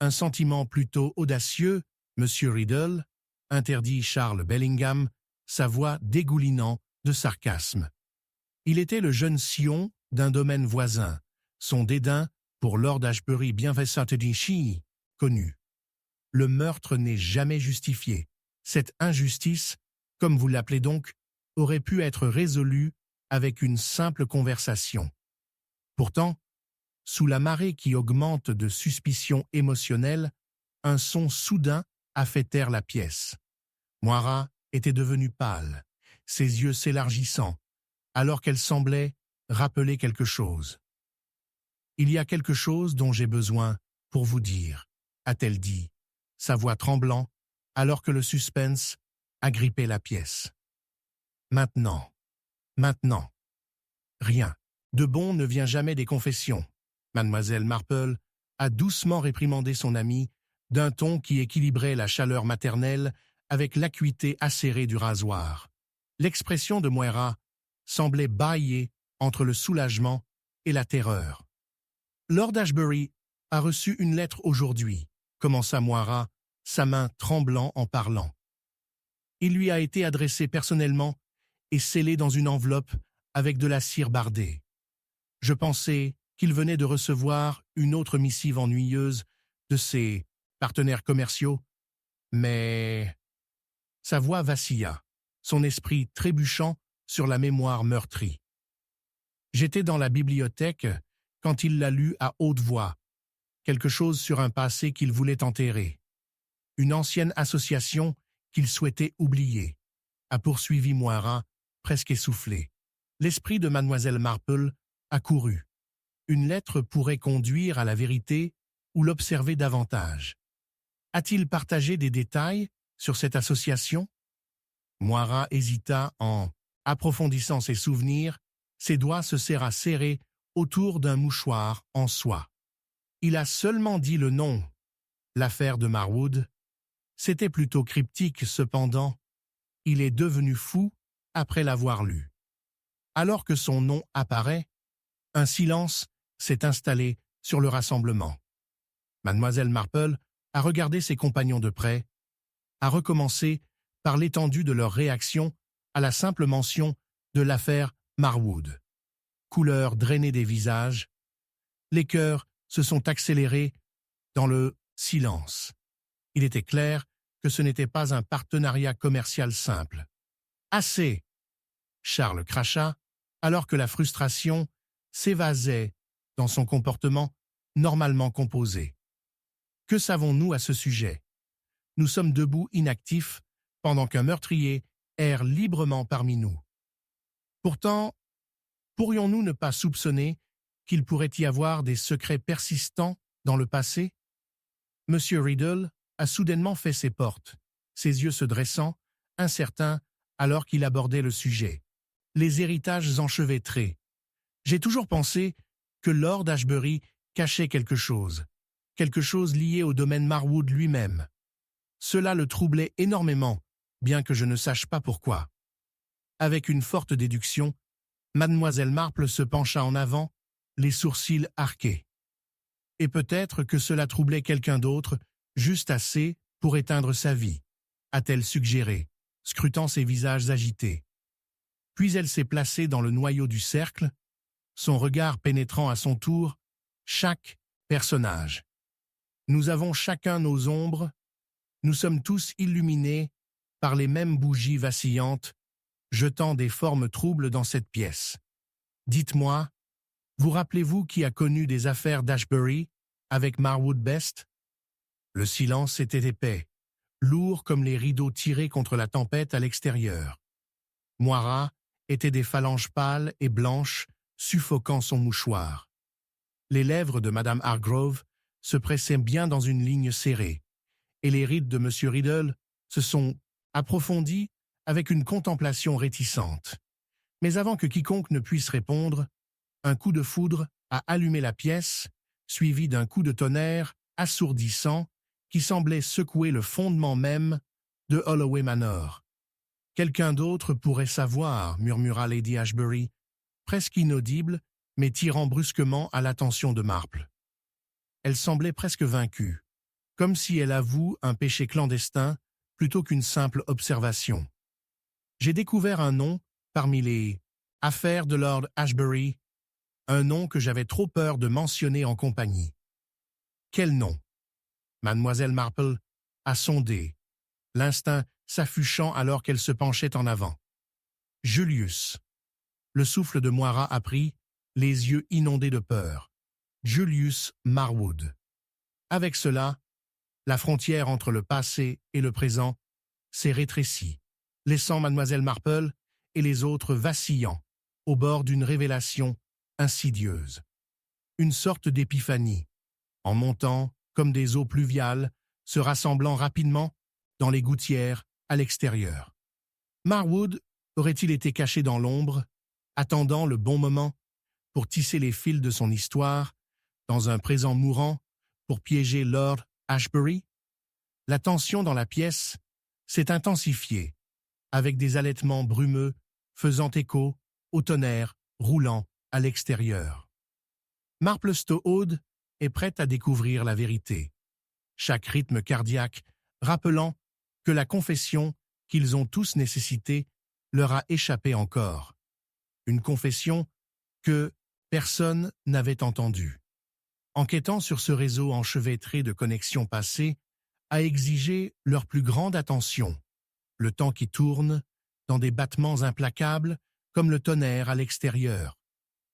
Speaker 1: Un sentiment plutôt audacieux, M. Riddle, interdit Charles Bellingham, sa voix dégoulinant de sarcasme. Il était le jeune scion d'un domaine voisin, son dédain pour Lord Ashbury bienfaisant connu. Le meurtre n'est jamais justifié. Cette injustice, comme vous l'appelez donc, aurait pu être résolue avec une simple conversation. Pourtant, sous la marée qui augmente de suspicions émotionnelles, un son soudain a fait taire la pièce. Moira était devenue pâle, ses yeux s'élargissant, alors qu'elle semblait rappeler quelque chose. « Il y a quelque chose dont j'ai besoin pour vous dire », a-t-elle dit, sa voix tremblant, alors que le suspense agrippait la pièce. Maintenant. Rien. De bon ne vient jamais des confessions. Mademoiselle Marple a doucement réprimandé son amie d'un ton qui équilibrait la chaleur maternelle avec l'acuité acérée du rasoir. L'expression de Moira semblait bâiller entre le soulagement et la terreur. « Lord Ashbury a reçu une lettre aujourd'hui », commença Moira, sa main tremblant en parlant. « Il lui a été adressé personnellement et scellé dans une enveloppe avec de la cire bardée. Je pensais qu'il venait de recevoir une autre missive ennuyeuse de ses partenaires commerciaux, mais... » Sa voix vacilla, son esprit trébuchant sur la mémoire meurtrie. « J'étais dans la bibliothèque quand il l'a lu à haute voix, quelque chose sur un passé qu'il voulait enterrer. Une ancienne association qu'il souhaitait oublier, » a poursuivi Moira, presque essoufflé. L'esprit de mademoiselle Marple accourut. Une lettre pourrait conduire à la vérité ou l'observer davantage. A-t-il partagé des détails sur cette association? Moira hésita en approfondissant ses souvenirs, ses doigts se serra serrés autour d'un mouchoir en soie. Il a seulement dit le nom. L'affaire de Marwood. C'était plutôt cryptique cependant. Il est devenu fou après l'avoir lu. Alors que son nom apparaît, un silence s'est installé sur le rassemblement. Mademoiselle Marple a regardé ses compagnons de près, a recommencé par l'étendue de leur réaction à la simple mention de l'affaire Marwood. Couleur drainée des visages, les cœurs se sont accélérés dans le silence. Il était clair que ce n'était pas un partenariat commercial simple. « Assez !» Charles cracha, alors que la frustration s'évasait dans son comportement normalement composé. « Que savons-nous à ce sujet? Nous sommes debout inactifs pendant qu'un meurtrier erre librement parmi nous. Pourtant, pourrions-nous ne pas soupçonner qu'il pourrait y avoir des secrets persistants dans le passé? M. Riddle a soudainement fait ses portes, ses yeux se dressant, incertain alors qu'il abordait le sujet. Les héritages enchevêtrés. J'ai toujours pensé que Lord Ashbury cachait quelque chose lié au domaine Marwood lui-même. Cela le troublait énormément, bien que je ne sache pas pourquoi. Avec une forte déduction, mademoiselle Marple se pencha en avant, les sourcils arqués. Et peut-être que cela troublait quelqu'un d'autre, juste assez pour éteindre sa vie, a-t-elle suggéré, scrutant ses visages agités. Puis elle s'est placée dans le noyau du cercle, son regard pénétrant à son tour chaque personnage. Nous avons chacun nos ombres, nous sommes tous illuminés par les mêmes bougies vacillantes, jetant des formes troubles dans cette pièce. Dites-moi, vous rappelez-vous qui a connu des affaires d'Ashbury avec Marwood Best? Le silence était épais, lourd comme les rideaux tirés contre la tempête à l'extérieur. Moira était des phalanges pâles et blanches, suffoquant son mouchoir. Les lèvres de Madame Hargrove se pressaient bien dans une ligne serrée, et les rides de M. Riddle se sont approfondies avec une contemplation réticente. Mais avant que quiconque ne puisse répondre, un coup de foudre a allumé la pièce, suivi d'un coup de tonnerre assourdissant qui semblait secouer le fondement même de Holloway Manor. « Quelqu'un d'autre pourrait savoir », murmura Lady Ashbury, presque inaudible, mais tirant brusquement à l'attention de Marple. Elle semblait presque vaincue, comme si elle avoue un péché clandestin plutôt qu'une simple observation. « J'ai découvert un nom parmi les affaires de Lord Ashbury, un nom que j'avais trop peur de mentionner en compagnie. » « Quel nom ?» Mademoiselle Marple a sondé, l'instinct s'affuchant alors qu'elle se penchait en avant. « Julius. » Le souffle de Moira a pris, les yeux inondés de peur. Julius Marwood. Avec cela, la frontière entre le passé et le présent s'est rétréci, laissant mademoiselle Marple et les autres vacillant au bord d'une révélation insidieuse. Une sorte d'épiphanie, en montant comme des eaux pluviales, se rassemblant rapidement dans les gouttières à l'extérieur. Marwood aurait-il été caché dans l'ombre, attendant le bon moment pour tisser les fils de son histoire, dans un présent mourant, pour piéger Lord Ashbury? La tension dans la pièce s'est intensifiée, avec des halètements brumeux faisant écho au tonnerre roulant à l'extérieur. Marple Stohade est prête à découvrir la vérité, chaque rythme cardiaque rappelant que la confession qu'ils ont tous nécessitée leur a échappé encore. Une confession que personne n'avait entendue. Enquêtant sur ce réseau enchevêtré de connexions passées a exigé leur plus grande attention, le temps qui tourne dans des battements implacables comme le tonnerre à l'extérieur.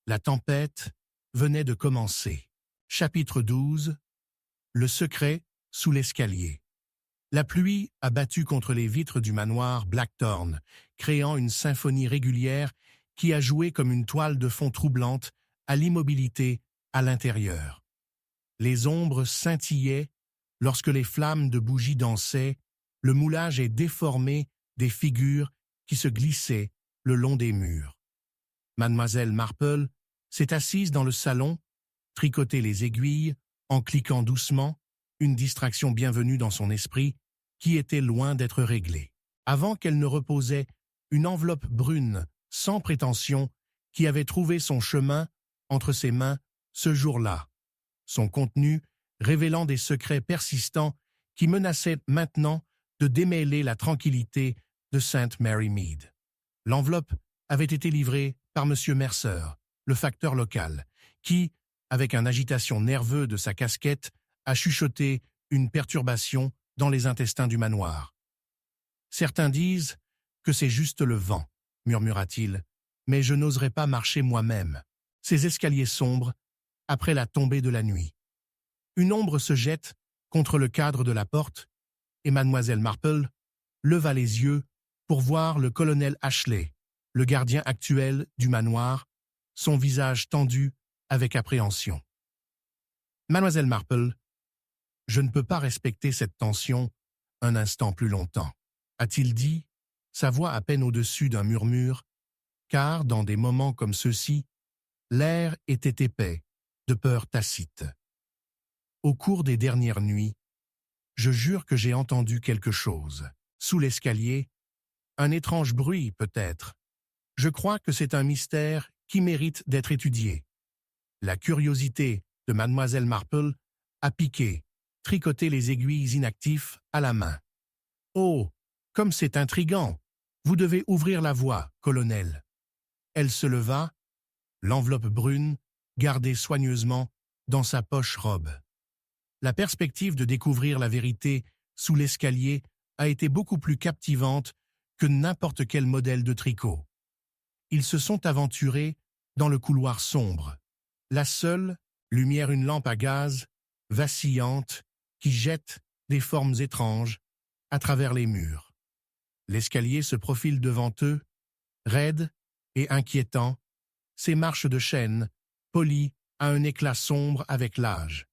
Speaker 1: La tempête venait de commencer. Chapitre 12. Le secret sous l'escalier. La pluie a battu contre les vitres du manoir Blackthorn, créant une symphonie régulière qui a joué comme une toile de fond troublante à l'immobilité à l'intérieur. Les ombres scintillaient lorsque les flammes de bougies dansaient, le moulage est déformé des figures qui se glissaient le long des murs. Mademoiselle Marple s'est assise dans le salon, tricoté les aiguilles, en cliquant doucement, une distraction bienvenue dans son esprit, qui était loin d'être réglée. Avant qu'elle ne reposait une enveloppe brune, sans prétention, qui avait trouvé son chemin entre ses mains ce jour-là. Son contenu révélant des secrets persistants qui menaçaient maintenant de démêler la tranquillité de St. Mary Mead. L'enveloppe avait été livrée par M. Mercer, le facteur local, qui, avec une agitation nerveuse de sa casquette, a chuchoté une perturbation dans les intestins du manoir. « Certains disent que c'est juste le vent, » murmura-t-il, « mais je n'oserais pas marcher moi-même. Ces escaliers sombres, après la tombée de la nuit. » Une ombre se jette contre le cadre de la porte et mademoiselle Marple leva les yeux pour voir le colonel Ashley, le gardien actuel du manoir, son visage tendu avec appréhension. « Mademoiselle Marple, je ne peux pas respecter cette tension un instant plus longtemps, » a-t-il dit, sa voix à peine au-dessus d'un murmure, car dans des moments comme ceux-ci, l'air était épais de peur tacite. Au cours des dernières nuits, je jure que j'ai entendu quelque chose. Sous l'escalier, un étrange bruit peut-être. Je crois que c'est un mystère qui mérite d'être étudié. La curiosité de mademoiselle Marple a piqué, tricoté les aiguilles inactifs à la main. « Oh, comme c'est intriguant! Vous devez ouvrir la voie, colonel. » Elle se leva, l'enveloppe brune gardée soigneusement dans sa poche robe. La perspective de découvrir la vérité sous l'escalier a été beaucoup plus captivante que n'importe quel modèle de tricot. Ils se sont aventurés dans le couloir sombre. La seule lumière une lampe à gaz, vacillante, qui jette des formes étranges à travers les murs. L'escalier se profile devant eux, raide et inquiétant, ses marches de chêne, polies à un éclat sombre avec l'âge.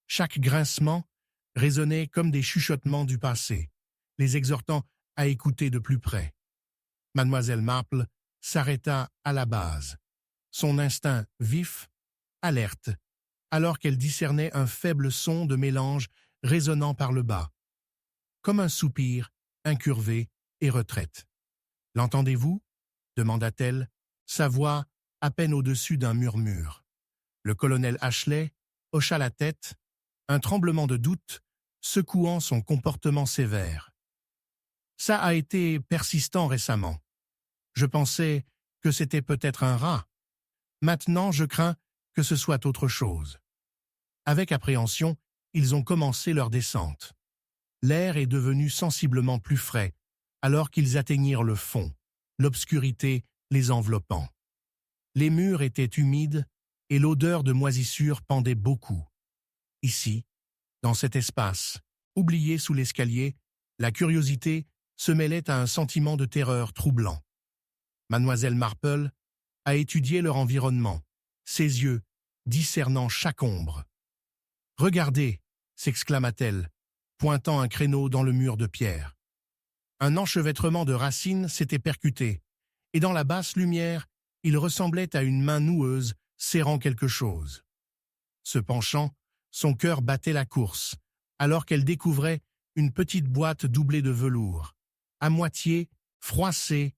Speaker 1: Chaque grincement résonnait comme des chuchotements du passé, les exhortant à écouter de plus près. Mademoiselle Marple s'arrêta à la base, son instinct vif, alerte, alors qu'elle discernait un faible son de mélange résonnant par le bas, comme un soupir incurvé et retraite. « L'entendez-vous » demanda-t-elle, sa voix à peine au-dessus d'un murmure. Le colonel Ashley hocha la tête, un tremblement de doute secouant son comportement sévère. « Ça a été persistant récemment. Je pensais que c'était peut-être un rat. Maintenant, je crains que ce soit autre chose. » Avec appréhension, ils ont commencé leur descente. L'air est devenu sensiblement plus frais, alors qu'ils atteignirent le fond, l'obscurité les enveloppant. Les murs étaient humides et l'odeur de moisissure pendait beaucoup. Ici, dans cet espace, oublié sous l'escalier, la curiosité se mêlait à un sentiment de terreur troublant. Mademoiselle Marple a étudié leur environnement, ses yeux discernant chaque ombre. « Regardez !» s'exclama-t-elle, pointant un créneau dans le mur de pierre. Un enchevêtrement de racines s'était percuté, et dans la basse lumière, il ressemblait à une main noueuse serrant quelque chose. Se penchant, son cœur battait la course, alors qu'elle découvrait une petite boîte doublée de velours, à moitié froissée,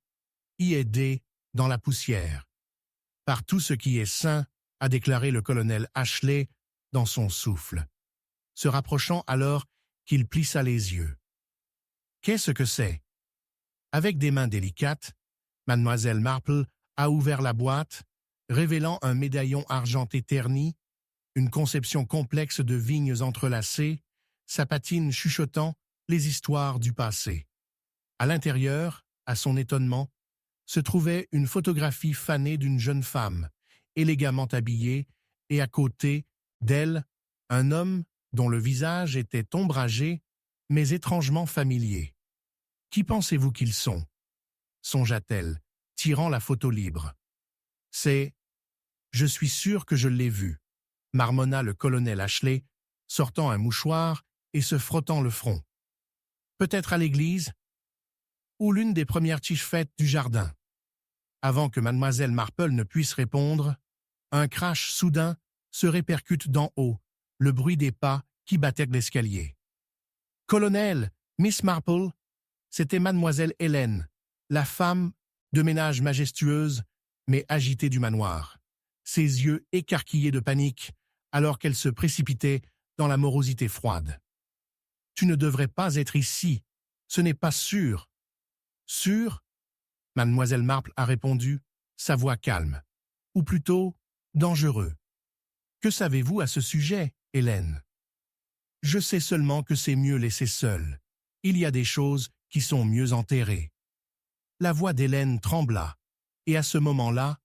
Speaker 1: iédée dans la poussière. « Par tout ce qui est saint », a déclaré le colonel Ashley dans son souffle, se rapprochant alors qu'il plissa les yeux. « Qu'est-ce que c'est ?» Avec des mains délicates, Mademoiselle Marple a ouvert la boîte, révélant un médaillon argenté terni, une conception complexe de vignes entrelacées, sa patine chuchotant les histoires du passé. À l'intérieur, à son étonnement, se trouvait une photographie fanée d'une jeune femme, élégamment habillée, et à côté d'elle, un homme dont le visage était ombragé, mais étrangement familier. « Qui pensez-vous qu'ils sont ?» songea-t-elle, tirant la photo libre. « C'est... Je suis sûr que je l'ai vu », marmonna le colonel Ashley, sortant un mouchoir et se frottant le front. « Peut-être à l'église ou l'une des premières tiges-fêtes du jardin. » Avant que mademoiselle Marple ne puisse répondre, un crash soudain se répercute d'en haut, le bruit des pas qui battaient l'escalier. « Colonel, Miss Marple !» C'était mademoiselle Hélène, la femme de ménage majestueuse, mais agitée du manoir, ses yeux écarquillés de panique alors qu'elle se précipitait dans la morosité froide. « Tu ne devrais pas être ici, ce n'est pas sûr. »« Sûr ?» Mademoiselle Marple a répondu, sa voix calme, ou plutôt dangereux. « Que savez-vous à ce sujet, Hélène ?»« Je sais seulement que c'est mieux laisser seul. Il y a des choses qui sont mieux enterrées. » La voix d'Hélène trembla, et à ce moment-là,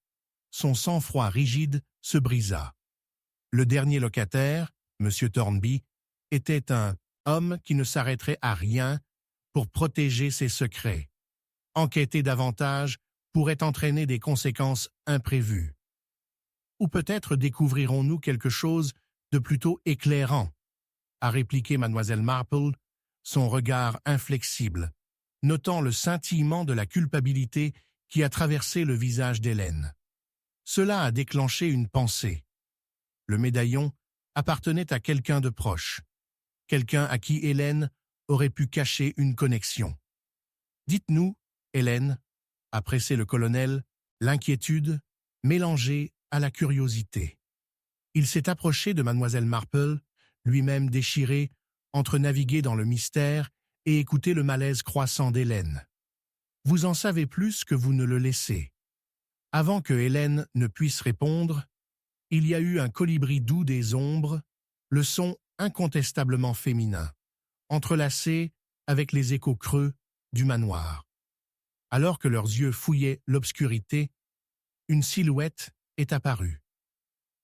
Speaker 1: son sang-froid rigide se brisa. Le dernier locataire, M. Thornby, était un homme qui ne s'arrêterait à rien pour protéger ses secrets. Enquêter davantage pourrait entraîner des conséquences imprévues. Ou peut-être découvrirons-nous quelque chose de plutôt éclairant, a répliqué mademoiselle Marple, son regard inflexible, notant le scintillement de la culpabilité qui a traversé le visage d'Hélène. Cela a déclenché une pensée. Le médaillon appartenait à quelqu'un de proche, quelqu'un à qui Hélène aurait pu cacher une connexion. « Dites-nous, Hélène », a pressé le colonel, l'inquiétude mélangée à la curiosité. Il s'est approché de mademoiselle Marple, lui-même déchiré entre naviguer dans le mystère et écouter le malaise croissant d'Hélène. Vous en savez plus que vous ne le laissez. Avant que Hélène ne puisse répondre, il y a eu un colibri doux des ombres, le son incontestablement féminin, entrelacé avec les échos creux du manoir. Alors que leurs yeux fouillaient l'obscurité, une silhouette est apparue.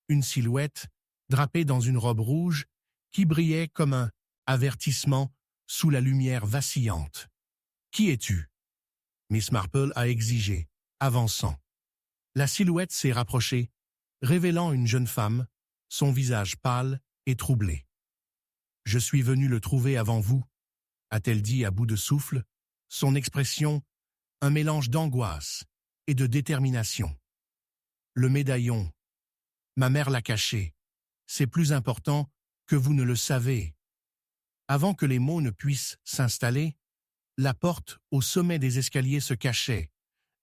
Speaker 1: Une silhouette drapée dans une robe rouge qui brillait comme un avertissement sous la lumière vacillante. « Qui es-tu » Miss Marple a exigé, avançant. La silhouette s'est rapprochée, révélant une jeune femme, son visage pâle et troublé. « Je suis venue le trouver avant vous », a-t-elle dit à bout de souffle, son expression un mélange d'angoisse et de détermination. « Le médaillon. Ma mère l'a caché. C'est plus important que vous ne le savez. » Avant que les mots ne puissent s'installer, la porte au sommet des escaliers se cachait,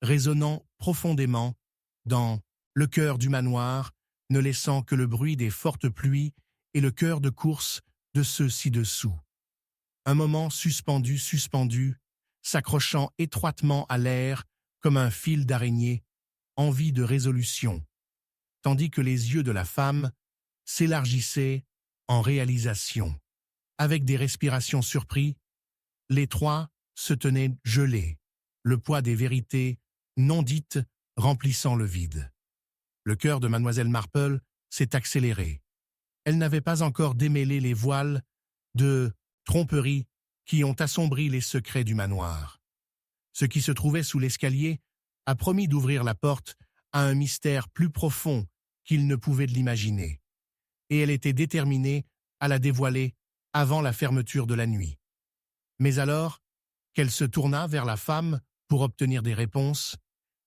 Speaker 1: résonnant profondément dans le cœur du manoir, ne laissant que le bruit des fortes pluies et le cœur de course de ceux ci-dessous. Un moment suspendu, s'accrochant étroitement à l'air comme un fil d'araignée, envie de résolution, tandis que les yeux de la femme s'élargissaient en réalisation. Avec des respirations surpris, les trois se tenaient gelés, le poids des vérités non dites remplissant le vide. Le cœur de mademoiselle Marple s'est accéléré. Elle n'avait pas encore démêlé les voiles de tromperie qui ont assombri les secrets du manoir. ce qui se trouvait sous l'escalier, a promis d'ouvrir la porte à un mystère plus profond qu'il ne pouvait l'imaginer. Et elle était déterminée à la dévoiler avant la fermeture de la nuit. Mais alors, qu'elle se tourna vers la femme pour obtenir des réponses,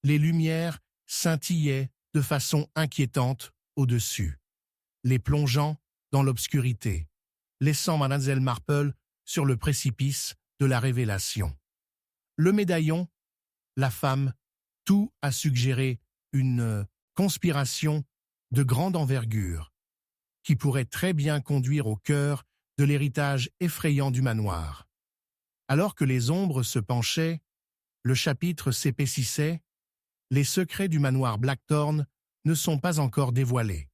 Speaker 1: les lumières scintillaient de façon inquiétante au-dessus, les plongeant dans l'obscurité, laissant Mademoiselle Marple sur le précipice de la révélation. Le médaillon, la femme, tout a suggéré une conspiration de grande envergure qui pourrait très bien conduire au cœur de l'héritage effrayant du manoir. Alors que les ombres se penchaient, le chapitre s'épaississait, les secrets du manoir Blackthorn ne sont pas encore dévoilés.